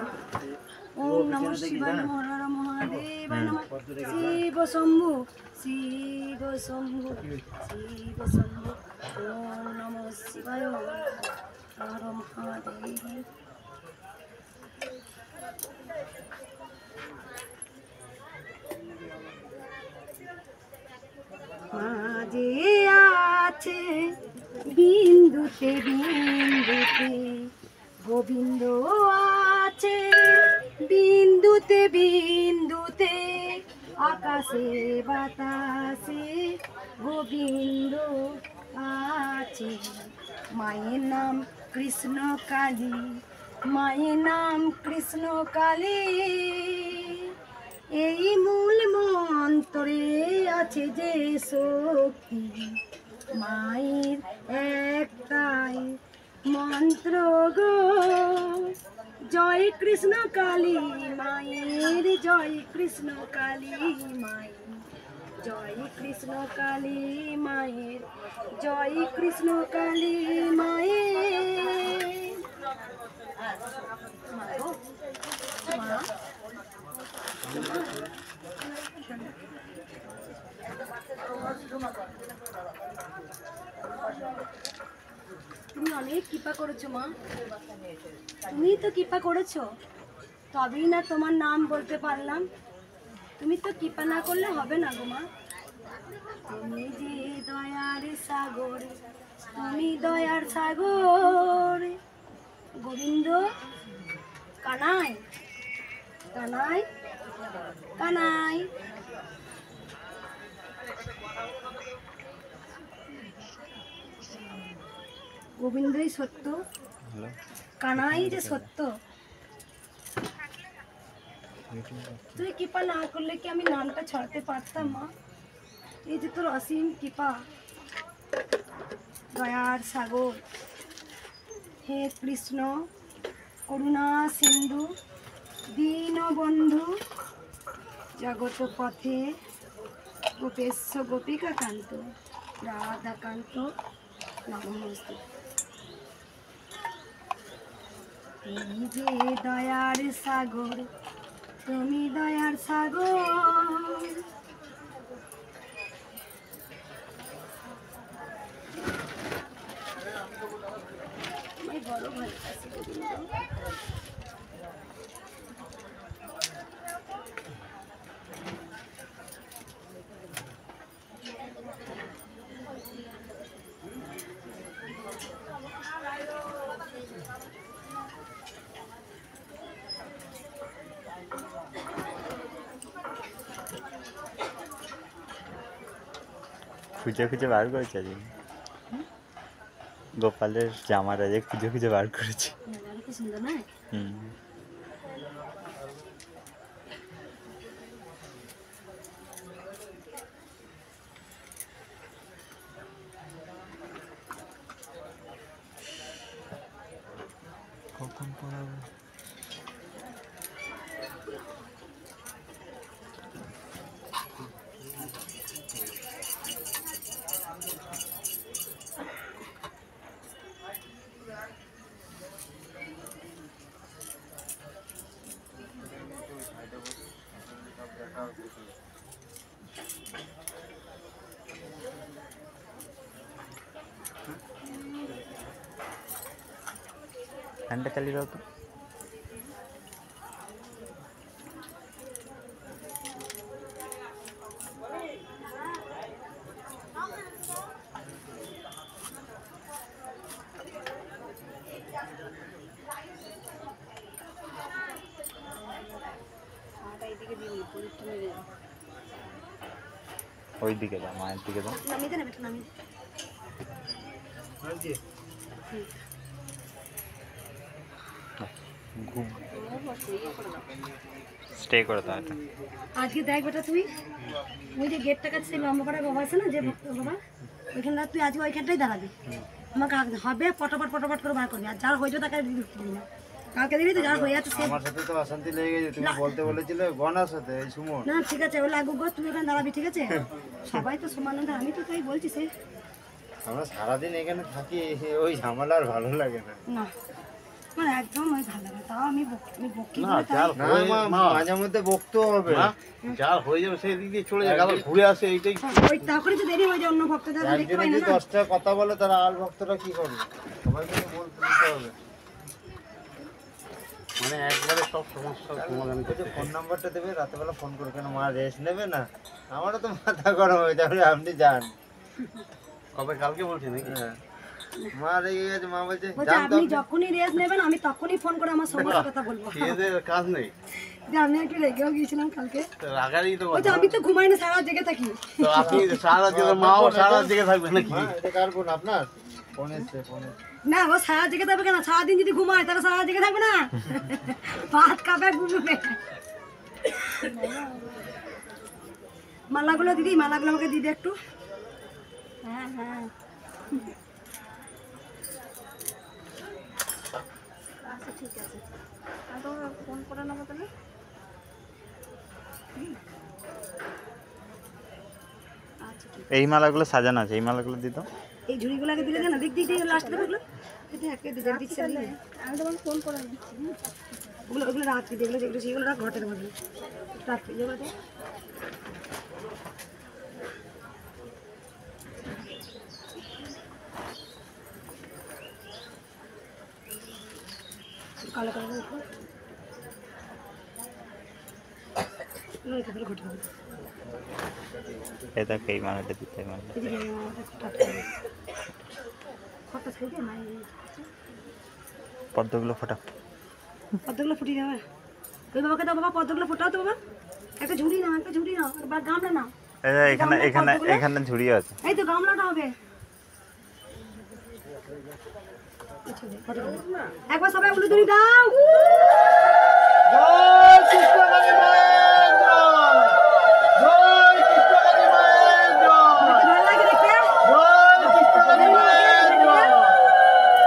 S4: ওম নমঃ শিবায় নমঃ, হর হর মহাদেবায় নমঃ, শিব শম্ভু শিব শম্ভু শিব শম্ভু, ওম নমঃ শিবায় হর হর মহাদেব। মাঝে আছে বিন্দুতে বিন্দুতে, গোবিন্দ আছে বিন্দুতে বিন্দুতে, আকাশে বাতাসে গোবিন্দ আছে। মায়ের নাম কৃষ্ণ কালী, মায়ের নাম কৃষ্ণ কালী, এই মূল মন্ত্রে আছে যে শক্তি। মায়ের একটাই মন্ত্র গো, জয় কৃষ্ণ কালী মায়ের, জয় কৃষ্ণ কালী মায়ের, জয় কৃষ্ণ কালী মায়ের, জয় কৃষ্ণ কালী মায়ের। তুমি অনেক কৃপা করেছো মা, তুমি তো কৃপা করেছো, তবেই না তোমার নাম বলতে পারলাম। তুমি তো কৃপা না করলে হবে না গো মা। তুমি যে দয়ার সাগর, তুমি দয়ার সাগর। গোবিন্দ কানাই কানাই কানাই, গোবিন্দই সত্য, কানাই যে সত্য। তুই কৃপা না করলে কি আমি নামটা ছড়াতে পারতাম মা? এই যে তোর অসীম কৃপা, দয়ার সাগর হে কৃষ্ণ, করুণা সিন্ধু, দীনবন্ধু, জগত পথে গোপেশ্ব গোপিকা কান্ত, রাধাকান্ত নমস্তে। তুমি যে দয়ার সাগর, তুমি দয়ার সাগর। বড় ভাই আছে গোবিন্দ।
S2: খুঁজে খুঁজে বার করেছে আজ গোপালের জামাটা, যে খুঁজে খুঁজে বার করেছে।
S4: কি সুন্দর না?
S2: হুম। কখন পড়াবো? ফ্যানটা চালিয়ে দাও তো। ওই দিকে দাও, মায়ের দিকে দাও।
S4: নামিয়ে দেন, একটু নামিয়ে
S2: স্টে করে দাও এটা।
S4: আজকে দেখ বেটা তুই ওই যে গেটটা কাছে লম্বা করে বাবা আছে না, যে বাবা ওইখানে তুই আজকে ওইখানটাই দাঁড়াবি। আমাকে হবে পটাপট পটাপট করে বার করবি, আর যার হয়েছে তাকে দিবি না। কালকে দিবি তো, যার হয়ে আছে সে।
S3: আমার সাথে তো অশান্তি লেগে গেছে, তুমি বলতে বলেছিলে গনার সাথে এই সুমন।
S4: না ঠিক আছে, ওই লাগুক গো, তুই ওখানে দাঁড়াবি, ঠিক আছে? সবাই তো সমান না, আমি তো তাই বলছি সে।
S3: আমরা সারাদিন এখানে থাকি, ওই ঝামেলা আর ভালো লাগে না।
S4: না আমার একদম ওই ভালো লাগে, তাও আমি বকি
S6: না, যার
S3: না
S6: হয়ে-
S3: মা,
S6: মা,
S3: মাঝে মধ্যে বকতেও হবে।
S6: না, যার হয়ে যাবে সেই দিক দিয়ে চলে যাবে, আবার ঘুরে আসে, এইটাই।
S4: ওই তা করে যে দেরি হয়ে যায় অন্য ভক্তদের দেখতে
S3: একজনে
S4: পাই না
S3: যদি
S4: না।
S3: 10টা কথা বলে তারা আর ভক্তরা কি করবে? সবাইকে তো বলতে দিতে হবে।
S6: মানে একবারে সব সমস্যার সমাধান করতে
S3: ফোন নাম্বারটা দেবে, রাতেবেলা ফোন করে, কেন মা রেস্ট নেবে না? আমারও তো মাথা গরম হয়ে যাবে, আপনি যান।
S6: কবে কালকে বলছি নাকি?
S3: হ্যাঁ, মা রেগে গেছে, মা বলছে
S4: বলছে
S3: যান তো
S4: আপনি
S3: আপনি।
S4: যখনই রেস্ট নেবেন আমি তখনই ফোন করে আমার সমস্যার কথা বলবো।
S6: এদের কাজ নেই,
S4: যে আমি একটু রেগেও গিয়েছিলাম কালকে।
S6: তো রাগারই তো
S4: বলছে
S6: কথা।
S4: আমি তো ঘুমাই না, সারা রাত জেগে থাকি।
S6: তো আপনি সারা দিকে, মাও সারা দিকে থাকবে নাকি?
S3: মা, এটা কার ফোন? আপনার ফোন এসছে, ফোন এসছে।
S4: না ও সারা জেগে থাকবে কেন? সারাদিন যদি ঘুমায় তাহলে সারা জেগে থাকবে না, ভাত খাবে ঘুমবে। মালাগুলো দিদি, মালাগুলো আমাকে দিদি একটু। হ্যাঁ হ্যাঁ আচ্ছা ঠিক আছে, আমি তো ফোন করে নেবো তাহলে। আচ্ছা ঠিক
S2: এই মালাগুলো সাজানো আছে, এই মালাগুলো দিত।
S4: এই ঝুড়িগুলো আগে দিলে না, দিক দিক দিয়ে লাস্টে দেবে ওগুলো। এটা একে দিতে দিচ্ছে আমি তোমার ফোন করে নিচ্ছি। ওগুলো ওগুলো রাখবি, যেগুলো যেগুলো সেগুলো রাখ ঘটের মধ্যে রাখবি, যেগুলো দে। কালো কালো দেখো ঘটে হবে।
S2: এই দেখ, এই মালাটা দিতে, এই মালাটা। পদ্মগুলো ফোটা।
S4: পদ্মগুলো ফুটিয়ে যাবে। ওই বাবাকে দাও, বাবা পদ্মগুলো ফোটাও তো বাবা। একটা ঝুড়ি নাও, একটা ঝুড়ি নাও, বা গামলা নাও।
S2: এই যে এখানে এখানে এখানে ঝুড়িও আছে।
S4: এই তো গামলাটা হবে। একবার সবাই উলুদুরি দাও।
S3: জয় কৃষ্ণ কালী মায়ের জয়, জয় কৃষ্ণ কালী মায়ের জয়,
S4: ভালো লাগে দেখতে?
S3: জয় কৃষ্ণ কালী মায়ের জয়।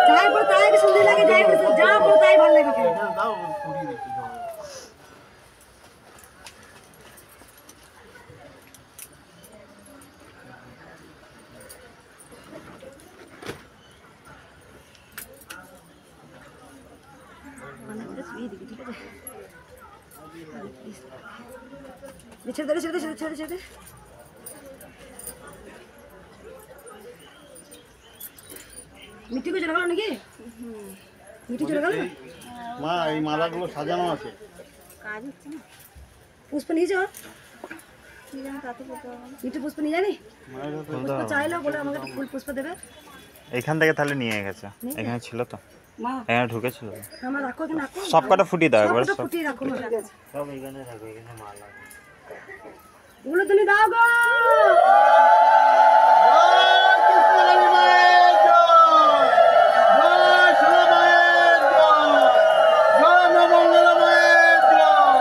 S4: যাই বলো তাই সুন্দর লাগে, যাই বলো যা বলো তাই ভালো লাগে।
S6: দাও, পুরি দিচ্ছি, দাও।
S4: ছেড়ে দে, ছেড়ে দে, ছেড়ে দে, ছেড়ে দে, ছেড়ে দে। মিষ্টি করে চলে গেল নাকি? মিষ্টি চলে গেল?
S6: মা, এই মালাগুলো সাজানো আছে।
S4: পুষ্প নিয়ে যাও। মিষ্টি পুষ্প নিয়ে যাবি? পুষ্প চাইলো বলে আমাকে একটু ফুল পুষ্প দেবে।
S2: এখান থেকে তাহলে নিয়ে গেছে, এখানে ছিল তো,
S4: মা
S2: এখানে ঢুকেছিল।
S4: আমার রাখো, এখানে রাখো।
S2: সব কটা ফুটিয়ে দাও একবার।
S4: সবটা ফুটিয়ে রাখো না।
S3: সব এখানে থাকো, এখানে মালা।
S4: ওগুলো তুমি দাও গো।
S3: জয় কৃষ্ণ কালী মায়ের জয়, জয় সোনা মায়ের জয়, জয় মা মঙ্গলা মায়ের জয়।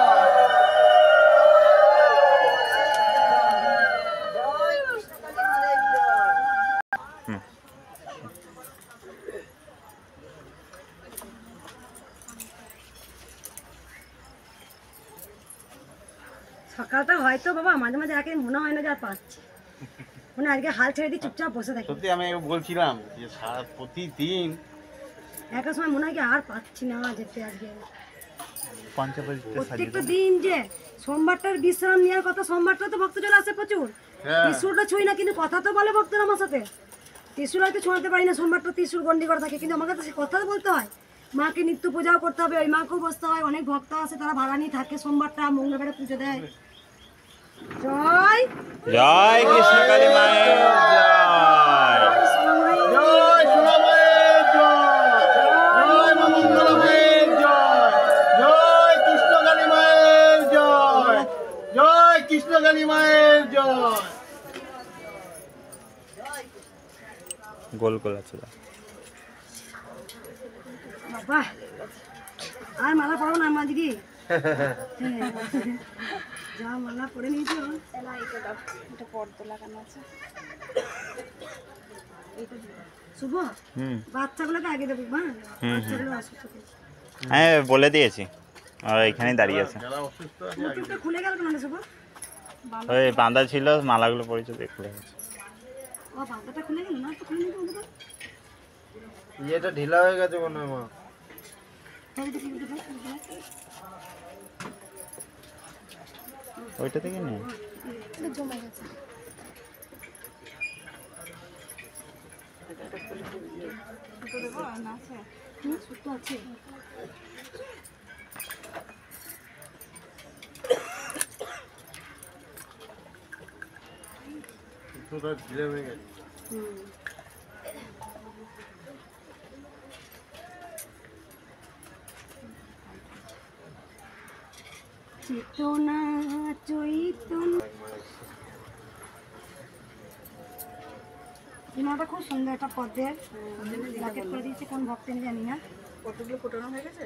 S4: সকালটা হয়তো বাবা মাঝে মাঝে একে মনে হয় না যে আর পাচ্ছি, মনে হয় আজকে হাল ছেড়ে দিয়ে চুপচাপ বসে থাকি।
S6: সত্যি আমি বলছিলাম যে সারা প্রতিদিন
S4: একটা সময় মনে হয় কি আর পাচ্ছি না যেতে আজকে।
S2: পঞ্চবটিতে সাজিয়ে
S4: প্রত্যেকটা দিন যে সোমবারটার বিশ্রাম নেওয়ার কথা, সোমবারটা তো ভক্ত চলে আসে প্রচুর। ত্রিশুলটা ছুঁই না, কিন্তু কথা তো বলে ভক্তরা আমার সাথে। ত্রিশুল হয়তো ছোঁয়াতে পারি না, সোমবারটা ত্রিশুল গন্ডি করা থাকে, কিন্তু আমাকে তো সে কথা বলতে হয়। মাকে নিত্য পূজাও করতে হবে, ওই মাকেও বসতে হয়। অনেক ভক্ত আছে তারা ভাড়া নিয়ে থাকে, সোমবারটা মঙ্গলবারে পুজো দেয়। জয়
S2: জয় কৃষ্ণ কালী মায়ের জয়।
S3: জয় সোনা মায়ের জয়, জয় মা মঙ্গলা মায়ের জয়, জয় কৃষ্ণ কালী মায়ের জয়। কালী মায়ের জয়।
S2: গোল গোল আছে
S4: বাবা আর মালা পড়ো না মা দিদি যা মালা পরে নিয়েছো
S9: এটা পর্দা লাগানো আছে।
S4: শুভ বাচ্চাগুলোকে আগে দেবো মা, বাচ্চাগুলো অসুস্থ।
S2: হ্যাঁ বলে দিয়েছি, আর এখানেই দাঁড়িয়ে আছে।
S4: মুটুকটা খুলে গেল কেন শুভ?
S2: ওই বাঁধা ছিল, মালাগুলো পড়েছে তো খুলে গেছে।
S4: ও বাঁধাটা খুলে গেল না? তো খুলে নিতে হবে তো।
S1: এটা ঢিলা হয়ে গেছে মনে হয় মা।
S2: ওইটা থেকে নেই
S4: জমে গেছে। সুতো আছে।
S1: ঢিলা হয়ে গেছে।
S4: চেতনা চৈতন্য দিনাটা খুব সুন্দর একটা পদ্মের জ্যাকেট করে দিয়েছে, কোন ভক্ত আমি জানি না।
S9: কতগুলো ফোটানো হয়ে গেছে?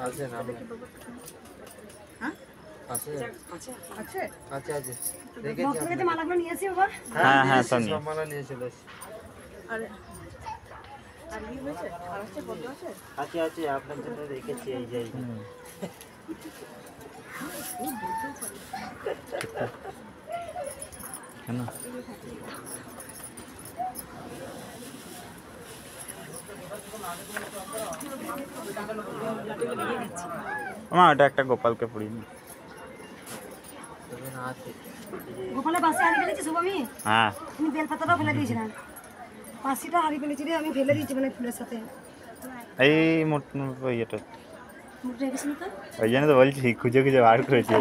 S1: আছে না আছে
S9: আছে
S1: আছে আছে
S4: ভক্তের কাছে মালাগুলো নিয়ে আসি বাবা।
S2: হ্যাঁ হ্যাঁ সব নিয়ে
S1: সব মালা নিয়ে চলে এসেছি।
S9: আর আর কি হয়েছে? আর আছে পদ্ম আছে?
S1: আছে আছে, আপনার জন্য রেখেছি এই যে।
S2: কেন মা ওটা একটা গোপালকে পড়িনি।
S4: গোপালের পাশে হারিয়ে ফেলেছি শুভ আমি।
S2: হ্যাঁ
S4: তুমি বেলপাতাটাও ফেলে দিয়েছিলাম, পাশিটা হারিয়ে ফেলেছি রে আমি, ফেলে দিয়েছি মানে ফুলের সাথে।
S2: এই মোট ইয়েটা
S4: মুখটা রেখেছিলি তো?
S2: ওই জন্য তো বলছি, খুঁজে খুঁজে বার করেছি।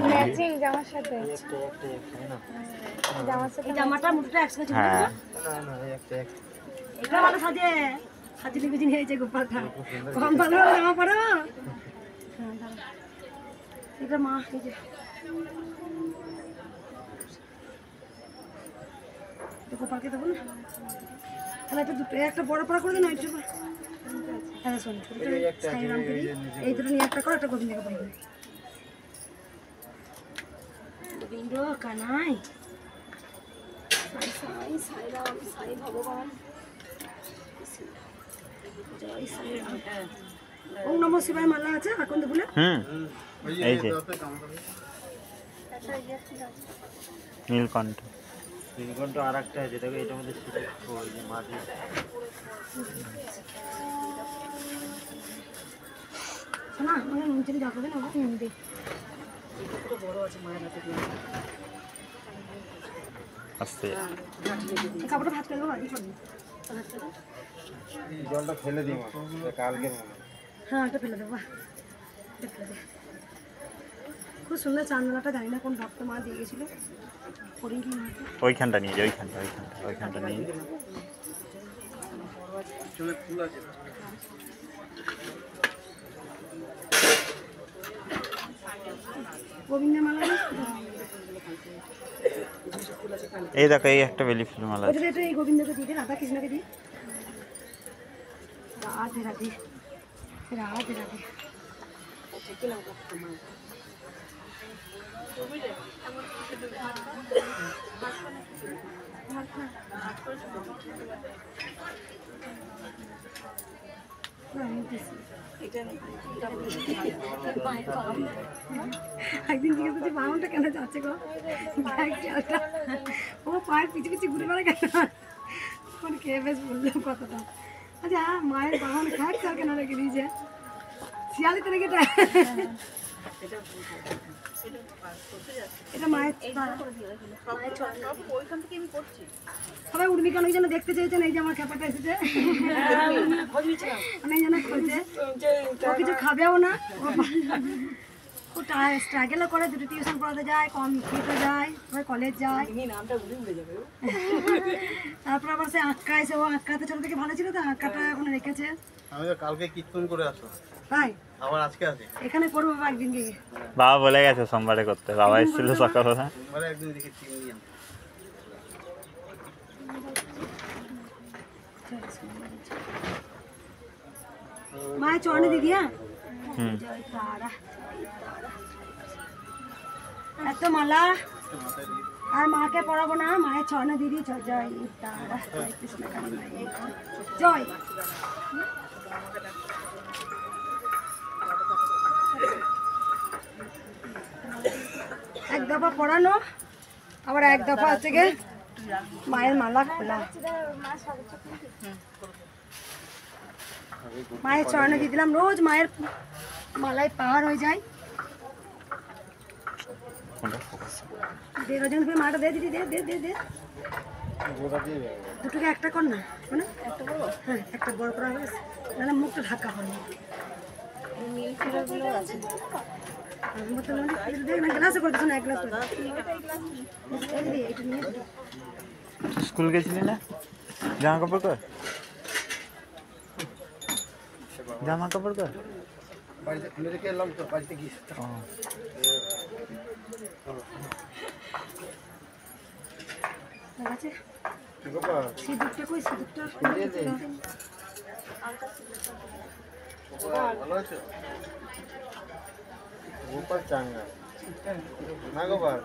S9: জামার সাথে
S4: এই জামাটা মুখটা একসাথে ছিল
S2: হ্যাঁ
S4: না? এটা ভালো সাজে সাজিয়ে লিখে নিয়েছে গোপালটা, কম ভালো জামা পরো। হ্যাঁ দাঁড়া, এটা মা এই যে গোপালকে দেবো না, তাহলে এটা দুটো একটা বড় পড়া করে দিন। হ্যাঁ শোন, ছোটো সাইরাম করি, এই দুটো নিয়ে একটা করো, একটা গোবিন্দকে পড়ে দিন। গোবিন্দ কানাই সাই সাই সাইরাম সাই ভগবান জয় সাইরাম। ওম নমঃ শিবায় মালা আছে আকন্দ ফুলে।
S2: এই যে নীলকণ্ঠ।
S1: নীলকণ্ঠ আর একটা আছে, দেখো এটার মধ্যে ওই যে মাটি।
S4: শোনা মানে নুন চিনি যা করবে না ওটা নুন দে। বড় আছে মায়ের হাতে দিয়ে
S2: আস্তে
S4: এই কাপড়টা ভাত করে দেবো আর কি করবি?
S1: জলটা ফেলে দিই কালকে।
S4: হ্যাঁ এটা ফেলে দেবো, এটা ফেলে দে। খুব সুন্দর চাঁদমালাটা, জানি না কোন ভক্ত মা দিয়ে গেছিলো, পড়িয়ে কি মাকে।
S2: ওইখানটা নিয়ে যে ওইখানটা নিয়ে
S4: গোবিন্দের মালা
S2: এই দেখো, এই একটা বেলি ফুল মালা আছে।
S4: এটা এই গোবিন্দকে দিয়ে দে, রাধা কৃষ্ণকে দিই। রাধে রাধে রাধে রাধে। একদিন জিজ্ঞেস করছি বাউনটা কেন যাচ্ছে গো, ও পায়ের পিছিয়ে পিছিয়ে ঘুরে বেড়া কেন, তখন খেয়ে বেশ বললাম কথাটা। আচ্ছা মায়ের বাহন খায় তার কেন রেখে দিয়েছে, শিয়ালিতে রেখে এটা মায়ের সবাই উর্মি কেন যেন দেখতে চেয়েছেন, এই যে আমার খেপাটা এসেছে অনেক যেন খোঁজে, ও কিছু খাবেও না, ও খুব স্ট্রাগলও করে, দুটো টিউশন পড়াতে যায়, কম্পিউটার যায়, আবার কলেজ যায়। তারপর আবার সে আঁকায়, সে ও আঁকাতে ছোট থেকে ভালো ছিল তো আঁকাটা এখন রেখেছে।
S6: আমি তো কালকে কীর্তন করে আসলাম,
S4: তাই
S6: আবার আজকে আছি।
S4: এখানে করবো বাবা একদিন গিয়ে।
S2: বাবা বলে গেছে সোমবারে করতে, বাবা এসেছিল সকালবেলা।
S6: সোমবারে একদিন দেখেছি
S4: মায়ের চরণে দিদি। হ্যাঁ এত মালা আর মাকে পড়াবো না, মায়ের চরণে দিদি। জয় জয় তারা, জয় কৃষ্ণ কালী, জয়। এক দফা পড়ানো, আবার এক দফা হচ্ছে গিয়ে মায়ের মালা খোলা। মায়ের চরণে দিয়ে দিলাম, রোজ মায়ের মালায় পার হয়ে যায়। রোজন মাটা দে দিদি, দে দে দে দে, দুটোকে একটা কর না, হ্যাঁ একটা বড় করা হয়েছে, নাহলে মুখটা ঢাকা হয়।
S2: স্কুল গেছিলি না? জামা কাপড় কর, জামা কাপড় কর।
S6: বাড়িতে খুলে রেখে এলাম তো, বাড়িতে গিয়ে
S4: সিঁদুরটা কই, সিঁদুরটা
S6: ভালো আছো? গোপাল চাঙ্গা না, গোপাল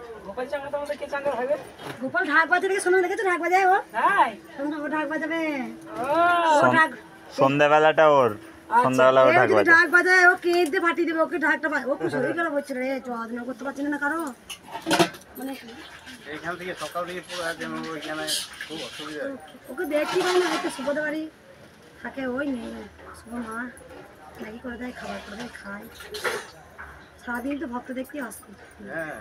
S4: গোপাল ঢাক বাজাবে, শোনা দেখেছো ঢাক বাজায় ও? ও ঢাক বাজাবে,
S2: সন্ধ্যাবেলাটা ওর, সন্ধ্যাবেলা ও ঢাক বাজায়।
S4: ঢাক বাজায়, ও কেঁদে ফাটিয়ে দেবে, ওকে ঢাকটা ও খুব শরীর খারাপ হচ্ছে রে, চোদনা করতে পারছি না কারো, মানে
S6: এইখান থেকে সকাল থেকে পুরো একদম ওইখানে খুব অসুবিধা।
S4: ওকে দেখি পাই না, হয়তো শুভদা বাড়ি থাকে, ওই নেই শুভ মা ম্যাগি করে দেয়, খাবার করে দেয়, খায়। সারাদিন তো ভক্ত দেখতে আসতো।
S6: হ্যাঁ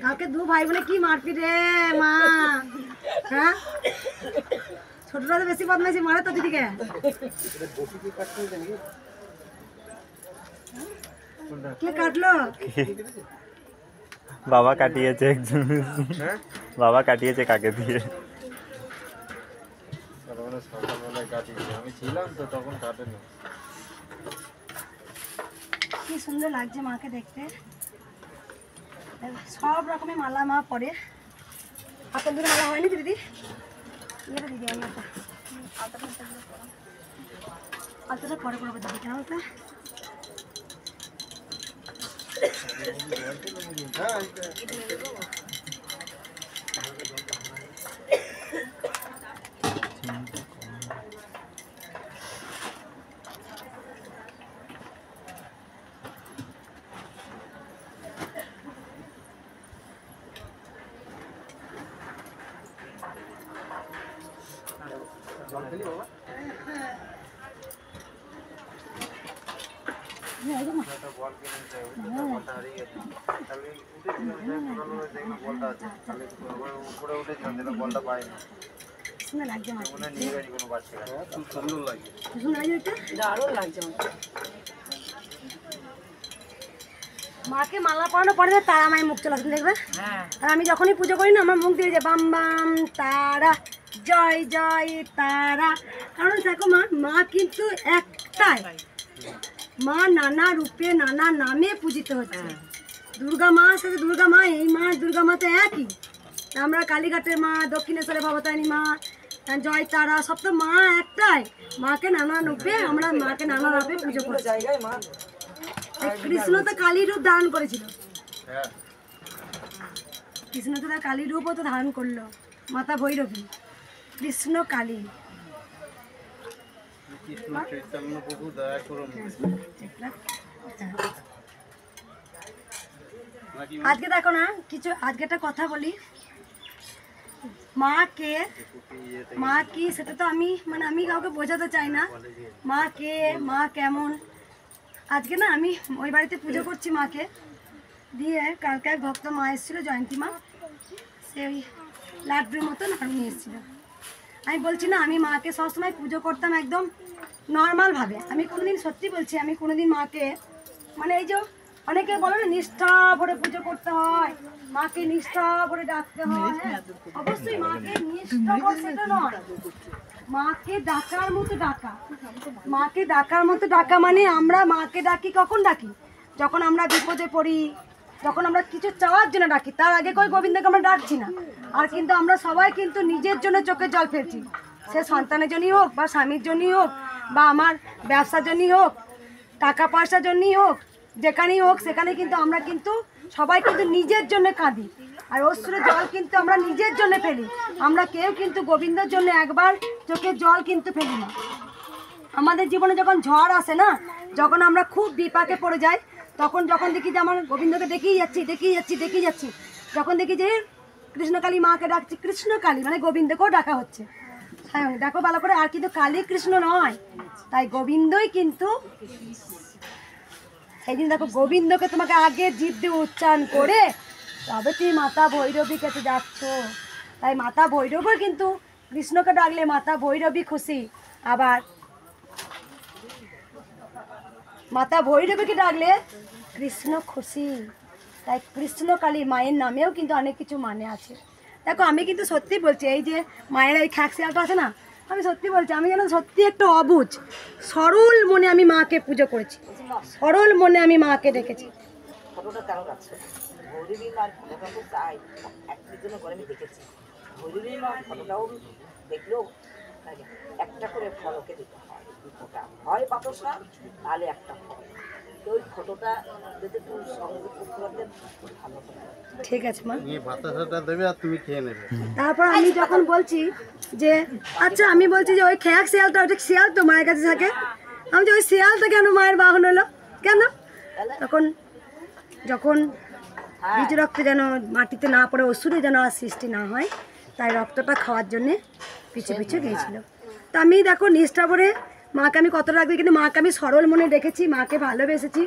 S4: কালকে দু ভাই বোনে কি মারপিট রে মা, হ্যাঁ ছোটরা তো বেশি বদমাইশি মারে তো দিদিকে। কে কাটলো?
S2: বাবা কাটিয়েছে একজন, বাবা কাটিয়েছে কাকে দিয়ে।
S6: আমি ছিলাম তো তখন কাটেনি।
S4: কি সুন্দর লাগছে মাকে দেখতে, সব রকমের মালা মা পরে। হাতের দূরে মালা হয়নি তো দিদি? এটা দিদি আমি আলতাটা পরে করবো দিদি, কেন ওটা মাকে মালা পরানো পরে তারা মায়ের মুখ চলে আসবে দেখবে। আর আমি যখনই পুজো করি না আমার মুখ দিয়ে যায় বাম বাম তারা, জয় জয় তারা। কারণ দেখো মা, মা কিন্তু একটাই, মা নানা রূপে নানা নামে পূজিত হচ্ছে। দুর্গা মা সাথে দুর্গা মা, এই মা দুর্গা মা তো একই। আমরা কালীঘাটের মা, দক্ষিণেশ্বরে ভবতারিণী মা, জয় তারা, সব তো মা একটাই। মাকে নানা রূপে আমরা মাকে নানা রূপে পুজো করি। কৃষ্ণ তো কালী রূপ ধারণ করেছিল, কৃষ্ণ তো তার কালী রূপও তো ধারণ করলো, মাতা ভৈরবী, কৃষ্ণ কালী। আজকে দেখো না কিছু, আজকে একটা কথা বলি, মা কে, মা কি সেটা তো আমি মানে আমি কাউকে বোঝাতে চাই না। মা কে, মা কেমন। আজকে না আমি ওই বাড়িতে পুজো করছি মাকে দিয়ে, কালকে এক ভক্ত মা এসেছিলো, জয়ন্তী মা, সে ওই লাড্ডুর মতো নাড়ু নিয়ে এসেছিলো। আমি বলছি না, আমি মাকে সবসময় পুজো করতাম একদম নর্মালভাবে। আমি কোনোদিন, সত্যি বলছি, আমি কোনোদিন মাকে মানে এই যে অনেকে বলে না নিষ্ঠা ভরে পুজো করতে হয়, মাকে নিষ্ঠা ভরে ডাকতে হয়, হ্যাঁ অবশ্যই মাকে নিষ্ঠা ভরে সেটা নয়, মাকে ডাকার মতো ডাকা। মাকে ডাকার মতো ডাকা মানে আমরা মাকে ডাকি কখন ডাকি? যখন আমরা বিপদে পড়ি, যখন আমরা কিছু চাওয়ার জন্য ডাকি। তার আগে কই গোবিন্দকে আমরা ডাকছি না। আর কিন্তু আমরা সবাই কিন্তু নিজের জন্য চোখে জল ফেলছি, সে সন্তানের জন্যই হোক বা স্বামীর জন্যই হোক বা আমার ব্যবসার জন্যই হোক, টাকা পয়সার জন্যই হোক, যেখানেই হোক সেখানে কিন্তু আমরা কিন্তু সবাই কিন্তু নিজের জন্য কাঁদি। আর অশ্রুর জল কিন্তু আমরা নিজের জন্য ফেলি। আমরা কেউ কিন্তু গোবিন্দর জন্য একবার চোখের জল কিন্তু ফেলি না। আমাদের জীবনে যখন ঝড় আসে না, যখন আমরা খুব বিপাকে পড়ে যাই, তখন যখন দেখি যে আমার গোবিন্দকে দেখেই যাচ্ছি, যখন দেখি যে কৃষ্ণকালী মাকে ডাকছি, কৃষ্ণকালী মানে গোবিন্দকেও ডাকা হচ্ছে, হ্যাঁ দেখো ভালো করে, আর কিন্তু কালী কৃষ্ণ নয়, তাই গোবিন্দই কিন্তু। সেই দিন দেখো গোবিন্দকে তোমাকে আগে জিভ দিয়ে উচ্চারণ করে তবে তুমি মাতা ভৈরবী কাছে যাচ্ছ। তাই মাতা ভৈরবী কিন্তু কৃষ্ণকে ডাকলে মাতা ভৈরবী খুশি, আবার মাতা ভৈরবীকে ডাকলে কৃষ্ণ খুশি। তাই কৃষ্ণকালী মায়ের নামেও কিন্তু অনেক কিছু মানে আছে। দেখো আমি কিন্তু সত্যি বলছি, এই যে মায়ের এই খ্যাকশিয়ালটা আছে না, আমি সত্যি বলছি, আমি যেন সত্যি একটা অবুঝ সরল মনে আমি মাকে পুজো করেছি, সরল মনে আমি মাকে ডেকেছি।
S8: ফটোটা কারোর আছে ভৈরবী মার ফটোটা তো চাই একদিনের জন্য করে আমি দেখেছি। ভৈরবী মার ফটোটাও দেখলেও একটা করে ফল ওকে দিতে হয়, ফোটা হয় বাতাসা তাহলে একটা ফল। তো ওই ফটোটা যদি তুমি সংযোগ করতে পারতেন ভালো হবে।
S4: ঠিক আছে মা,
S6: বাতাসাটা দেবে আর তুমি খেয়ে নেবে।
S4: তারপর আমি যখন বলছি যে আচ্ছা, আমি বলছি যে ওই খ্যাক শিয়ালটা, ওটা শিয়াল তো মায়ের কাছে থাকে, আমি যে ওই শিয়ালটা কেন মায়ের বাহন হলো কেন? তখন যখন বীজ রক্ত যেন মাটিতে না পড়ে, অসুরে যেন আর সৃষ্টি না হয়, তাই রক্তটা খাওয়ার জন্যে পিছু পিছু গিয়েছিল। তা আমি দেখো নিষ্ঠা করে মাকে আমি কত রাখবি, কিন্তু মাকে আমি সরল মনে দেখেছি, মাকে ভালোবেসেছি।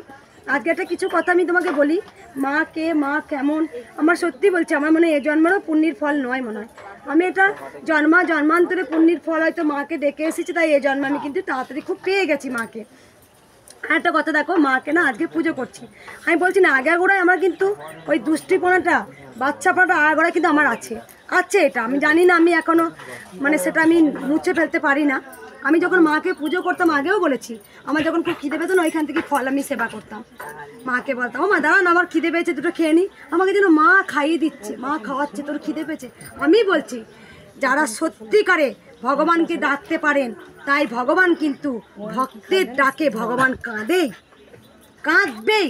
S4: আজকে একটা কিছু কথা আমি তোমাকে বলি, মা কে, মা কেমন, আমার সত্যি বলছি, আমার মনে হয় এ জন্মেরও পুণ্যের ফল নয় মনে হয়, আমি এটা জন্মান্তরে পুণ্যের ফল হয়তো মাকে ডেকে এসেছি, তাই এই জন্ম আমি কিন্তু তাড়াতাড়ি খুব পেয়ে গেছি মাকে। আর একটা কথা দেখো, মাকে না আজকে পুজো করছি, আমি বলছি না আগাগোড়ায় আমার কিন্তু ওই দুষ্টিপনাটা, বাচ্চাপনাটা আগাগোড়ায় কিন্তু আমার আছে, এটা আমি জানি না, আমি এখনও মানে সেটা আমি মুছে ফেলতে পারি না। আমি যখন মাকে পুজো করতাম, আগেও বলেছি, আমার যখন খুব খিদে পেতো না, ওইখান থেকে ফল আমি সেবা করতাম, মাকে বলতাম ও মা দাঁড়ান আমার খিদে পেয়েছে, দুটো খেয়ে নিই, আমাকে যেন মা খাইয়ে দিচ্ছে, মা খাওয়াচ্ছে, তোর খিদে পেয়েছে। আমি বলছি যারা সত্যিকারে ভগবানকে ডাকতে পারেন, তাই ভগবান কিন্তু ভক্তের ডাকে ভগবান কাঁদবেই।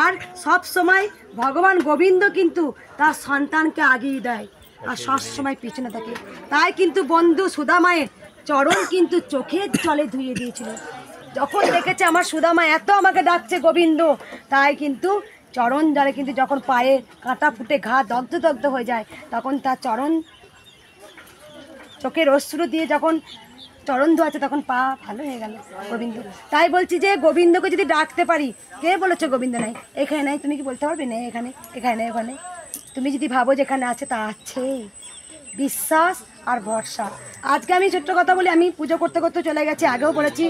S4: আর সব সময় ভগবান গোবিন্দ কিন্তু তার সন্তানকে আগিয়ে দেয় আর সবসময় পিছনে থাকে। তাই কিন্তু বন্ধু সুদামায়ের চরণ কিন্তু চোখের জলে ধুয়ে দিয়েছিল, যখন দেখেছে আমার সুদামা এত আমাকে ডাকছে গোবিন্দ, তাই কিন্তু চরণ জলে কিন্তু যখন পায়ে কাঁটা ফুটে ঘা দগ্ধ হয়ে যায়, তখন তার চরণ চোখের অশ্রু দিয়ে যখন চরণ ধোয়াছে, তখন পা ভালো হয়ে গেল গোবিন্দ। তাই বলছি যে গোবিন্দকে যদি ডাকতে পারি, কে বলেছে গোবিন্দ নাই, এখানে নাই, তুমি কি বলতে পারবে না এখানে নাই, ওখানে তুমি যদি ভাবো যেখানে আছে, তা আছে, বিশ্বাস আর ভরসা। আজকে আমি ছোট্ট কথা বলি, আমি পুজো করতে করতে চলে গেছি, আগেও বলেছি,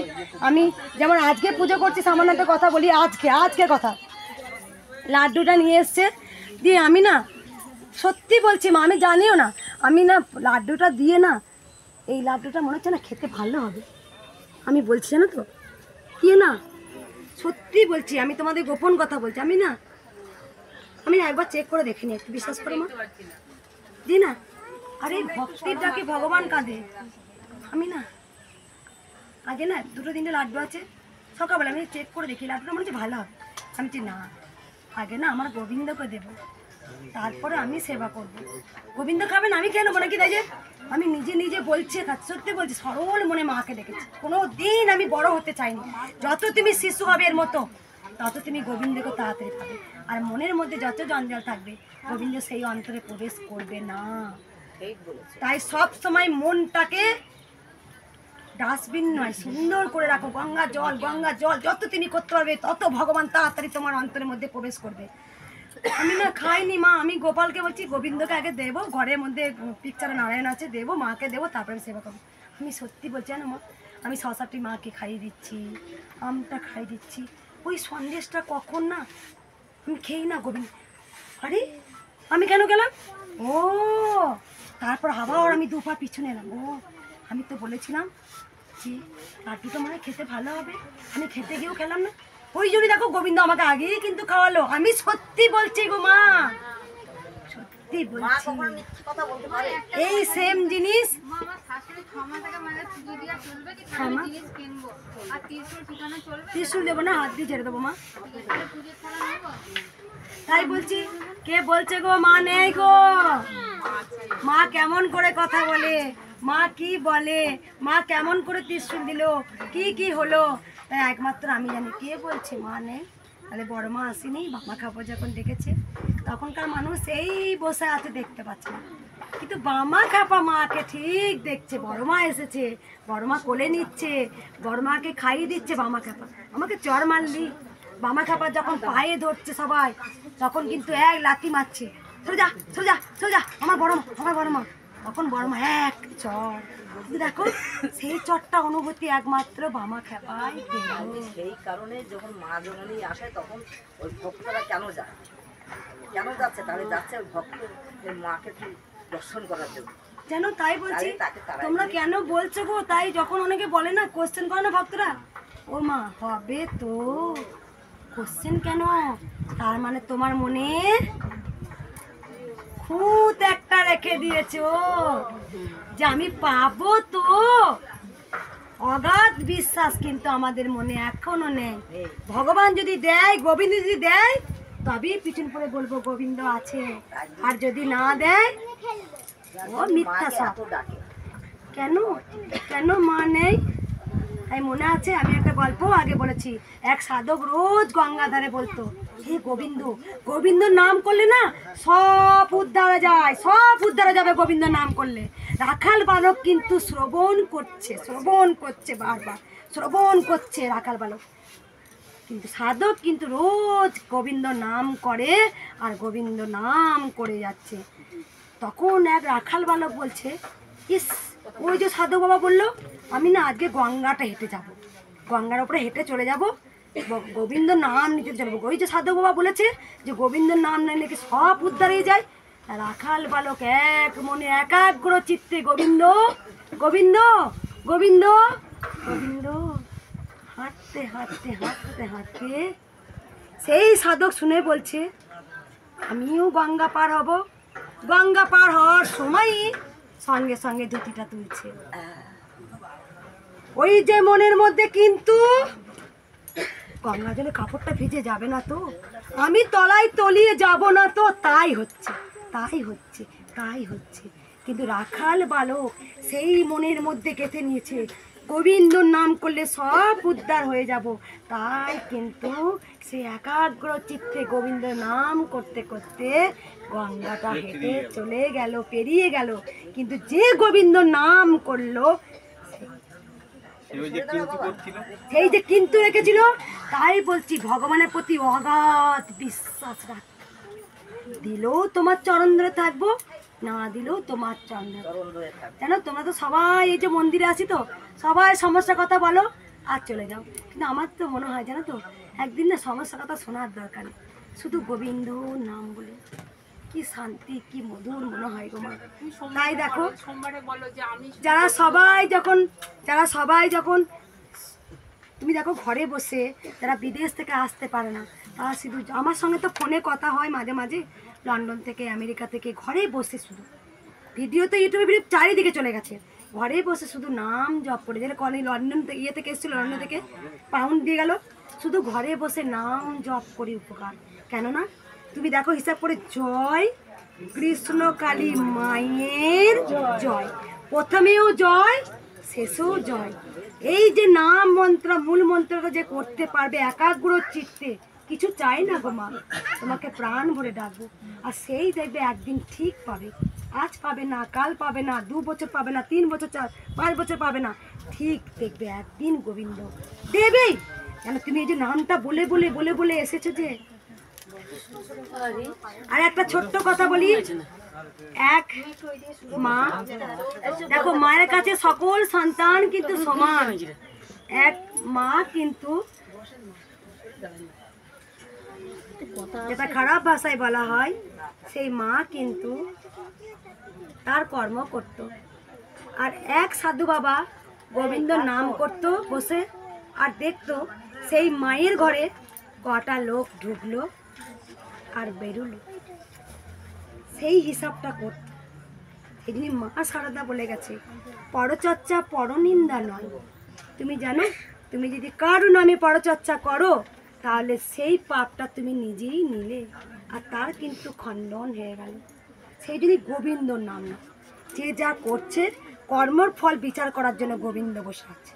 S4: আমি যেমন আজকে পুজো করছি, সামান্য একটা কথা বলি, আজকে কথা, লাড্ডুটা নিয়ে এসছে দিয়ে আমি না সত্যি বলছি মা, আমি জানিও না, আমি না লাড্ডুটা দিয়ে না, এই লাড্ডুটা মনে হচ্ছে না খেতে ভালো হবে, আমি বলছি জানো তো দিয়ে না, সত্যি বলছি, আমি তোমাদের গোপন কথা বলছি, আমি না একবার চেক করে দেখিনি, একটু বিশ্বাস করো মা, দি না, আরে ভক্তির ডাকে ভগবান কাঁদে। আমি না আগে না 2-3টে লাড্ডু আছে, সকালবেলা আমি চেক করে দেখি লাড্ডুটা মনে হচ্ছে ভালো হবে, আমি বলছি না, আগে না আমার গোবিন্দকে দেবো, তারপরে আমি সেবা করব, গোবিন্দ খাবেন আমি খেয়ে নেবো নাকি, তাই যে আমি নিজে বলছি, সত্যি বলছি, সরল মনে মাকে ডেকেছি, কোনো দিন আমি বড় হতে চাইনি। যত তুমি শিশু হবে এর মতো, তত তুমি গোবিন্দকে তাড়াতাড়ি পাবে, আর মনের মধ্যে যত জঞ্জাল থাকবে, গোবিন্দ সেই অন্তরে প্রবেশ করবে না। তাই সব সময় মনটাকে ডাস্টবিন নয়, সুন্দর করে রাখো, গঙ্গা জল যত তুমি করতে পারবে, তত ভগবান তাড়াতাড়ি তোমার অন্তরের মধ্যে প্রবেশ করবে। আমি না খাইনি মা, আমি গোপালকে বলছি গোবিন্দকে আগে দেবো, ঘরের মধ্যে পিকচারে নারায়ণ আছে দেবো, মাকে দেবো, তারপরে সেবা করবো। আমি সত্যি বলছি জানো মা, আমি শশাটি মাকে খাইয়ে দিচ্ছি, আমটা খাইয়ে দিচ্ছি, ওই সন্দেশটা কখন না আমি খেই না গোবিন্দ, আরে আমি কেন গেলাম, ও তারপর আবার আমি দুপা পিছনে এলাম, ও আমি তো বলেছিলাম যে লাড্ডুটা মানে খেতে ভালো হবে, আমি খেতে গিয়েও খেলাম না, ওই জন্য দেখো গোবিন্দ আমাকে আগেই কিন্তু খাওয়ালো। আমি সত্যি বলছি গো মা, সত্যি বলছি, এই সেম জিনিস ত্রিশূল দেবো না, হাত দিয়ে ছেড়ে দেবো মা, তাই বলছি। কে বলছে গো মা নেই গো, মা কেমন করে কথা বলে, মা কি বলে, মা কেমন করে ত্রিশূল দিল, কি কি হলো, তাই একমাত্র আমি জানি। কে বলছে মা নেই, তাহলে বড় মা আসেনি, বাবা খাবো যখন ডেকেছে তখনকার মানুষ এই বসে আছে দেখতে পাচ্ছে না, কিন্তু বামা খাপা মাকে ঠিক দেখছে, বড় মা এসেছে, বড় মা কোলে নিচ্ছে, বড় মাকে খাইয়ে দিচ্ছে, বামা খাপা আমাকে চর মারলি, বামা খাপা যখন পায়ে ধরছে সবাই তখন কিন্তু এক লাথি মারছে, সোজা সোজা সোজা আমার বড় মা, আমার বড় মা, তখন বড় মা এক চর, দেখো সেই চরটা অনুভূতি একমাত্র বামা খেপাই।
S8: সেই কারণে যখন মা জননী আসে তখন ওই ভক্তরা কেন যায়, কেন যাচ্ছে, তাহলে যাচ্ছে ভক্ত মাকে একটু দর্শন করার জন্য
S4: যেন, তাই বলছি। তোমরা কেন বলছো গো, তাই যখন অনেকে বলে না, কোশ্চেন করে না ভক্তরা, ও মা হবে তো, কোশ্চেন কেন, তার মানে তোমার মনে খুঁত একটা রেখে দিয়েছো যে আমি পাবো তো, অগাধ বিশ্বাস কিন্তু আমাদের মনে এখনো নেই। ভগবান যদি দেয়, গোবিন্দ যদি দেয়, তবেই পিছন পরে বলবো গোবিন্দ আছে, আর যদি না দেয় ও মিথ্যা সব। কেন কেন মা নেই, তাই মনে আছে আমি একটা গল্প আগে বলেছি, এক সাধক রোজ গঙ্গাধারে বলতো, হে গোবিন্দ, গোবিন্দ নাম করলে না সব উদ্ধারে যায়, সব উদ্ধারে যাবে গোবিন্দ নাম করলে। রাখাল বালক কিন্তু শ্রবণ করছে বারবার শ্রবণ করছে রাখাল বালক, কিন্তু সাধক কিন্তু রোজ গোবিন্দ নাম করে আর গোবিন্দ নাম করে যাচ্ছে। তখন এক রাখাল বালক বলছে, ইস ওই যে সাধু বাবা বললো আমি না আজকে গঙ্গাটা হেঁটে যাব, গঙ্গার উপরে হেঁটে চলে যাব, গোবিন্দ নাম নিতে চলবো, ওই যে সাধু বাবা বলেছে যে গোবিন্দ নাম নিলে কি সব উদ্ধারে যায়। রাখাল বালক এক মনে একাগ্র চিত্তে গোবিন্দ গোবিন্দ গোবিন্দ গোবিন্দ হাঁটতে হাঁটতে হাঁটতে হাঁটতে সেই সাধক শুনে বলছে আমিও গঙ্গা পার হব। গঙ্গা পার হওয়ার সময় সঙ্গে সঙ্গে ধুতিটা তুলছে, ওই যে মনের মধ্যে কিন্তু গঙ্গা জলে কাপড়টা ভিজে যাবে না তো, আমি তলায় তলিয়ে যাব না তো, তাই হচ্ছে তাই হচ্ছে তাই হচ্ছে। কিন্তু রাখাল বালক সেই মনের মধ্যে গেঁথে নিয়েছে গোবিন্দর নাম করলে সব উদ্ধার হয়ে যাব, তাই কিন্তু সে একাগ্র চিত্তে গোবিন্দর নাম করতে করতে গঙ্গাটা হেঁটে চলে গেল, পেরিয়ে গেল। কিন্তু যে গোবিন্দ নাম করলো সেই যে কিন্তু রেখেছিল, তাই বলছি ভগবানের প্রতি অগাধ বিশ্বাস রাখ, দিলেও তোমার চরণ ধরে থাকবো, না দিলেও তোমার চরণ ধরে। জানো তোমরা তো সবাই এই যে মন্দিরে আসি তো সবাই সমস্যার কথা বলো আর চলে যাও, কিন্তু আমার তো মনে হয় জানো তো একদিন না সমস্যার কথা শোনার দরকার নেই, শুধু গোবিন্দ নাম বলে কি শান্তি কি মধুর মনে হয় গো মা। তাই দেখো যারা সবাই যখন তুমি দেখো ঘরে বসে যারা বিদেশ থেকে আসতে পারে না, তারা শুধু আমার সঙ্গে তো ফোনে কথা হয় মাঝে মাঝে, লন্ডন থেকে আমেরিকা থেকে, ঘরে বসে শুধু ভিডিও তো ইউটিউবে ভিডিও চারিদিকে চলে গেছে, ঘরে বসে শুধু নাম জপ করে, যেটা কলেজ লন্ডন থেকে এসেছিলো, লন্ডন থেকে পাউন্ড দিয়ে গেল, শুধু ঘরে বসে নাম জপ করি উপকার। কেননা তুমি দেখো হিসাব করে, জয় কৃষ্ণ কালী মায়ের জয়, প্রথমেও জয় শেষেও জয়। এই যে নাম মন্ত্র মূল মন্ত্রটা যে করতে পারবে একাগ্র চিত্তে, কিছু চাই না গো মা, তোমাকে প্রাণ ভরে ডাকবো, আর সেই দেখবে একদিন ঠিক পাবে, আজ পাবে না, কাল পাবে না, 2 বছর পাবে না, 3 বছর 5 বছর পাবে না, ঠিক দেখবে একদিন গোবিন্দ দেবেই। কেন তুমি এই যে নামটা বলে বলে বলে বলে এসেছো যে, আর একটা ছোট্ট কথা বলি, এক মা, দেখো মায়ের কাছে সকল সন্তান কিন্তু সমান। এক মা কিন্তু, যেটা খারাপ ভাষায় বলা হয়, সেই মা কিন্তু তার কর্ম করত। আর এক সাধু বাবা গোবিন্দ নাম করত বসে, আর দেখতো সেই মায়ের ঘরে কটা লোক ঢুকলো আর বেরোলো, সেই হিসাবটা করত। এই জন্য মা সারদা বলে গেছে, পরচর্চা পরনিন্দা নয়। তুমি জানো, তুমি যদি কারো নামে পরচর্চা করো তাহলে সেই পাপটা তুমি নিজেই নিলে, আর তার কিন্তু খণ্ডন হয়ে গেল। সেই জন্য গোবিন্দর নাম না, যে যা করছে কর্মর ফল বিচার করার জন্য গোবিন্দ বসে আছে।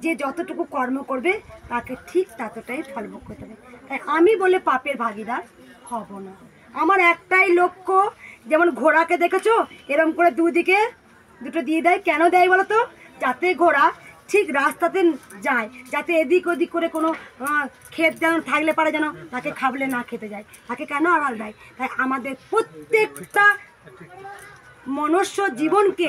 S4: যে যতটুকু কর্ম করবে তাকে ঠিক ততটাই ফল ভোগ করতে হবে। তাই আমি বলে পাপের ভাগিদার হব না। আমার একটাই লক্ষ্য, যেমন ঘোড়াকে দেখেছো এরকম করে দুদিকে দুটো দিয়ে দেয়, কেন দেয় বলো তো? যাতে ঘোড়া ঠিক রাস্তাতে যায়, যাতে এদিক ওদিক করে কোনো ক্ষেত যেন থাকলে পারে যেন তাকে খাবলে না খেতে যায়, তাকে কেন আড়াল দেয়। তাই আমাদের প্রত্যেকটা মনুষ্য জীবনকে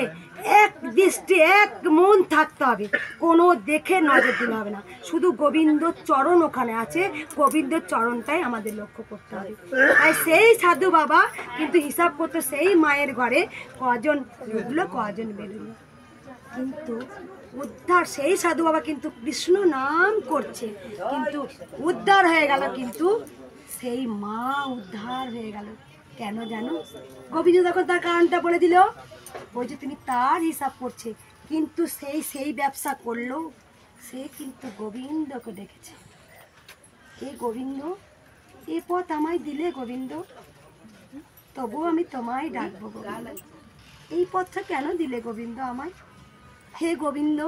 S4: এক দৃষ্টি এক মন থাকতে হবে, কোনো দেখে নজর দিলে হবে না। শুধু গোবিন্দর চরণ ওখানে আছে, গোবিন্দর চরণটাই আমাদের লক্ষ্য করতে হবে। তাই সেই সাধু বাবা কিন্তু হিসাব করতো সেই মায়ের ঘরে কজন ঢুকলো কজন বেরোলো, কিন্তু উদ্ধার সেই সাধু বাবা কিন্তু কৃষ্ণ নাম করছে, কিন্তু উদ্ধার হয়ে গেল, কিন্তু সেই মা উদ্ধার হয়ে গেল। কেন জানো? গোবিন্দ তখন তার কারণটা বলে দিল, ওই যে তুমি তার হিসাব করছে, কিন্তু সেই ব্যবসা করলো, সে কিন্তু গোবিন্দকে দেখেছে। এই গোবিন্দ, এ পথ আমায় দিলে গোবিন্দ, তবু আমি তোমায় ডাকবো গোবিন্দ। এই পথটা কেন দিলে গোবিন্দ আমায়? হে গোবিন্দ,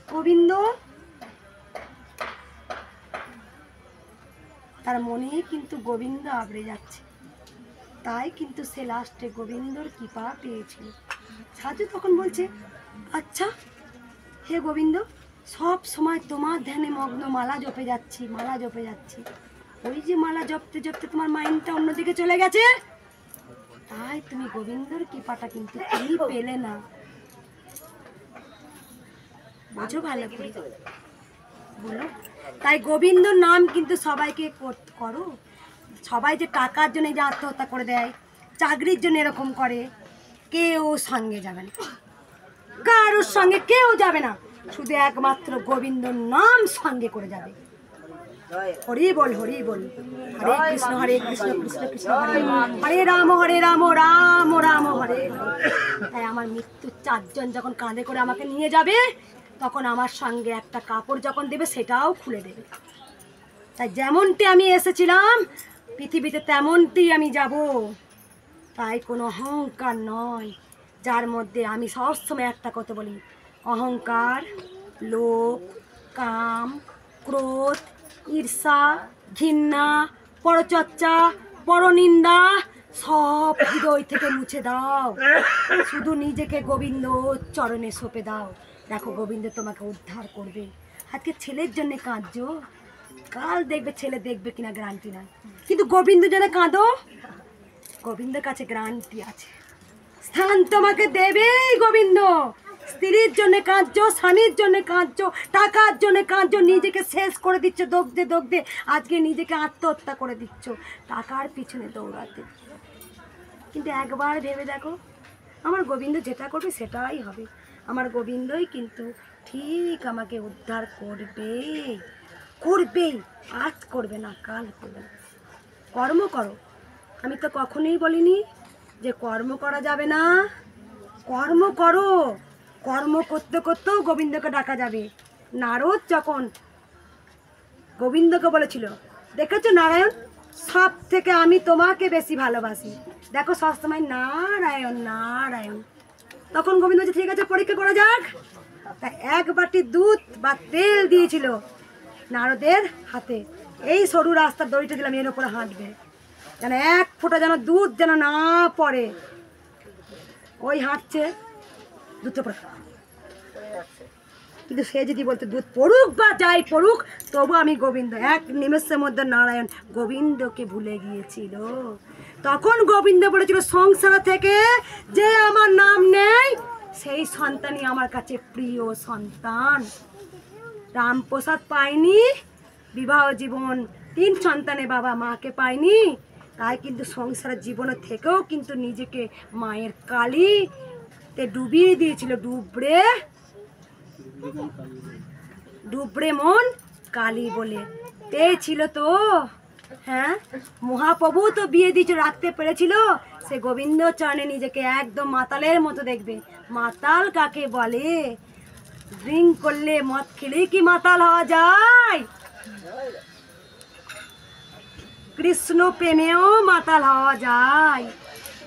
S4: গোবিন্দ। তার মনে কিন্তু গোবিন্দ আবড়ে যাচ্ছে, তাই কিন্তু সে লাস্টে গোবিন্দর কৃপা পেয়েছিল। সাধু তখন বলছে, আচ্ছা হে গোবিন্দ, সব সময় তোমার ধ্যানে মগ্ন, মালা জপে যাচ্ছি, মালা জপে যাচ্ছি, ওই যে মালা জপতে জপতে তোমার মাইন্ডটা অন্যদিকে চলে গেছে, তাই তুমি গোবিন্দর কৃপাটা কিন্তু তুমি পেলে না। বুঝো ভালো করে বলো। তাই গোবিন্দর নাম কিন্তু সবাইকে করো। সবাই যে টাকার জন্য যে আত্মহত্যা করে দেয়, চাকরির জন্য এরকম করে, কেউ সঙ্গে যাবে না, কারোর সঙ্গে কেউ যাবে না, শুধু একমাত্র গোবিন্দর নাম সঙ্গে করে যাবে। হরি বল, হরি বল, হরে কৃষ্ণ কৃষ্ণ কৃষ্ণ হরে হরে রাম, রাম রাম হরে। তাই আমার মৃত্যুর 4 জন যখন কাঁধে করে আমাকে নিয়ে যাবে, তখন আমার সঙ্গে একটা কাপড় যখন দেবে সেটাও খুলে দেবে। তাই যেমনটি আমি এসেছিলাম পৃথিবীতে তেমনটি আমি যাব। তাই কোনো অহংকার নয়, যার মধ্যে আমি সবসময় একটা কথা বলি, অহংকার, লোভ, কাম, ক্রোধ, ঈর্ষা, ঘৃণা, পরচর্চা, পরনিন্দা সব হৃদয় থেকে মুছে দাও। শুধু নিজেকে গোবিন্দ চরণে সঁপে দাও, দেখো গোবিন্দ তোমাকে উদ্ধার করবে। আজকে ছেলের জন্য কাঁদছো, কাল দেখবে ছেলে দেখবে কিনা গ্যারান্টি নাই, কিন্তু গোবিন্দ জন্য কাঁদো, গোবিন্দের কাছে গ্যারান্টি আছে, স্থান তোমাকে দেবেই গোবিন্দ। স্ত্রীর জন্য কাঁদছো, স্বামীর জন্য কাঁদছো, টাকার জন্য কাঁদছো, নিজেকে শেষ করে দিচ্ছ দগ্ধে দগ্ধে, আজকে নিজেকে আত্মহত্যা করে দিচ্ছ টাকার পিছনে দৌড়াতে। কিন্তু একবার ভেবে দেখো, আমার গোবিন্দ যেটা করবে সেটাই হবে। আমার গোবিন্দই কিন্তু ঠিক আমাকে উদ্ধার করবে, করবেই, আজ করবে না কাল করবে না। কর্ম করো, আমি তো কখনোই বলিনি যে কর্ম করা যাবে না, কর্ম করো। কর্ম করতে করতেও গোবিন্দকে ডাকা যাবে। নারদ যখন গোবিন্দকে বলেছিল, দেখেছো নারায়ণ, সব থেকে আমি তোমাকে বেশি ভালোবাসি, দেখো সবসময় নারায়ণ নারায়ণ। তখন গোবিন্দ বলছে, ঠিক আছে পরীক্ষা করা যাক। তা 1 বাটি দুধ বা তেল দিয়েছিল নারদের হাতে, এই সরু রাস্তার দড়িটা দিলাম, এর উপরে হাঁটবে, যেন 1 ফোঁটা যেন দুধ যেন না পড়ে। ওই হাঁটছে, দুধটা পড়ে কিন্তু সে যদি বলতো দুধ পড়ুক বা যাই পড়ুক, তবু আমি গোবিন্দ। এক নিমেষের মধ্যে নারায়ণ গোবিন্দকে ভুলে গিয়েছিল। তখন গোবিন্দ বলেছিল সংসার থেকে যে আমার নাম নেই সেই সন্তানই আমার কাছে প্রিয় সন্তান। রামপ্রসাদ পায়নি বিবাহ জীবন, 3 সন্তানের বাবা মাকে পায়নি, তাই কিন্তু সংসারের জীবনের থেকেও কিন্তু নিজেকে মায়ের কালিতে ডুবিয়ে দিয়েছিল। ডুবরে মন কালী বলে পেয়েছিল তো। হ্যাঁ, মহাপ্রভু তো বিয়ে দিয়েছে, রাখতে পেরেছিল। সে গোবিন্দ চরণে নিজেকে একদম মাতালের মতো দেখবে। মাতাল কাকে বলে? ড্রিঙ্ক করলে, মদ খেলে কি মাতাল হওয়া যায়? কৃষ্ণ প্রেমেও মাতাল হওয়া যায়,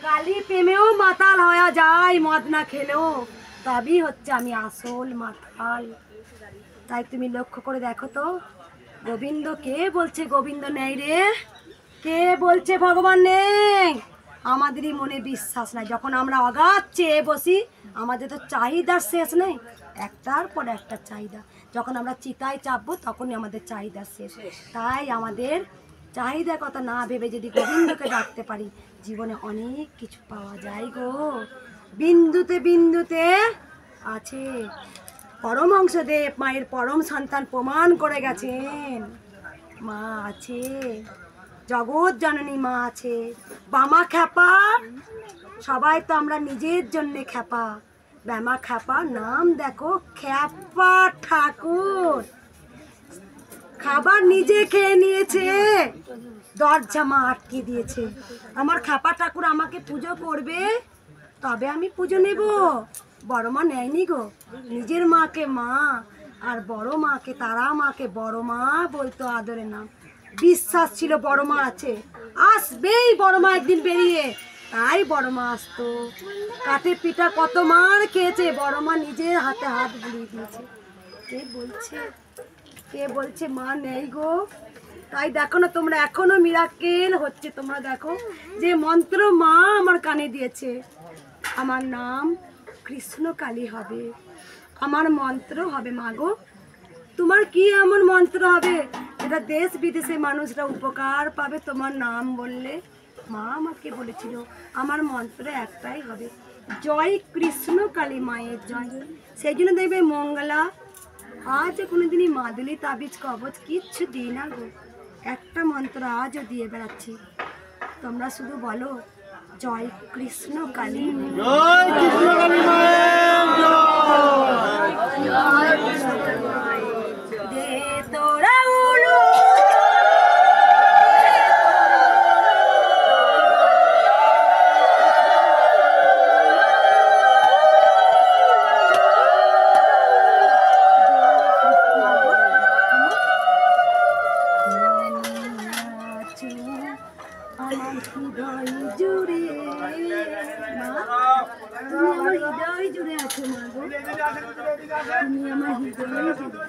S4: কালী প্রেমেও মাতাল হওয়া যায়, মদ না খেলেও। তবেই হচ্ছে আমি আসল মাতাল। তাই তুমি লক্ষ্য করে দেখো তো, গোবিন্দ কে বলছে গোবিন্দ নেই রে? কে বলছে ভগবান নেই? আমাদেরই মনে বিশ্বাস নাই। যখন আমরা অগাধ চেয়ে বসি, আমাদের তো চাহিদার শেষ নেই, একটার পর একটা চাহিদা। যখন আমরা চিতায় চাপবো তখনই আমাদের চাহিদা শেষ। তাই আমাদের চাহিদার কথা না ভেবে যদি গোবিন্দকে ডাকতে পারি, জীবনে অনেক কিছু পাওয়া যায় গো। বিন্দুতে বিন্দুতে আছে। পরমহংসদেব মায়ের পরম সন্তান প্রমাণ করে গেছেন, মা আছে, জগৎ জননী মা আছে। বামা খ্যাপা, সবাই তো আমরা নিজের জন্যে খ্যাপা। বামা খ্যাপা নাম দেখো, খ্যাপা ঠাকুর খাবার নিজে খেয়ে নিয়েছে, দরজা মা আটকে দিয়েছে। আমার খ্যাপা ঠাকুর আমাকে পুজো করবে, তবে আমি পুজো নেব। বড় মা নেয়নি গো, নিজের মাকে মা, আর বড় মাকে, তারা মাকে বড় মা বলতো আদরে নাম। বিশ্বাস ছিল বড় মা আছে, আসবেই বড় মা একদিন বেরিয়ে, তাই বড় মা আসতো। কাঠে পিঠা কত মার খেয়েছে, বড় মা নিজের হাতে হাত বুলিয়ে দিয়েছে। কে বলছে মা নেই গো? তাই দেখো না তোমরা, এখনো মিরাকেল হচ্ছে। তোমরা দেখো যে মন্ত্র মা আমার কানে দিয়েছে, আমার নাম কৃষ্ণ কালী হবে, আমার মন্ত্র হবে। মা গো, তোমার কি এমন মন্ত্র হবে যেটা দেশ বিদেশে মানুষরা উপকার পাবে তোমার নাম বললে? মা আমাকে বলেছিল আমার মন্ত্র একটাই হবে, জয় কৃষ্ণ কালী মায়ের জয়। সেই জন্য দেখবে মঙ্গলা আজ কোনোদিনই মাদুলি তাবিজ কবচ কিচ্ছু দিই না গো, একটা মন্ত্র আজও দিয়ে বেড়াচ্ছি। তোমরা শুধু বলো জয় কৃষ্ণ কালী,
S3: জয় কৃষ্ণ কালী মায়ের জয়।
S4: দে তোরা উলু আমার হৃদয় জুড়ে, তুমি আমার হৃদয় জুড়ে আছো মা গো, তুমি আমার হৃদয় জুড়ে,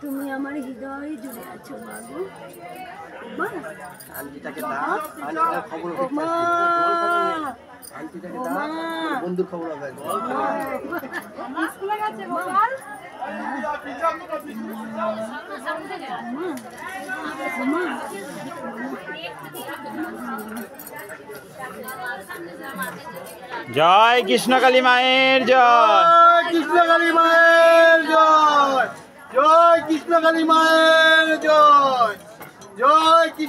S4: তুমি আমার হৃদয় জুড়ে আছো মা গো।
S3: বন্ধুর খবর হবে।
S2: জয় কৃষ্ণ কালী মায়ের জয়।
S3: কৃষ্ণ কালী মায়ের জয়। জয় কৃষ্ণ কালী মায়ের জয়। জয় কৃষ্ণ।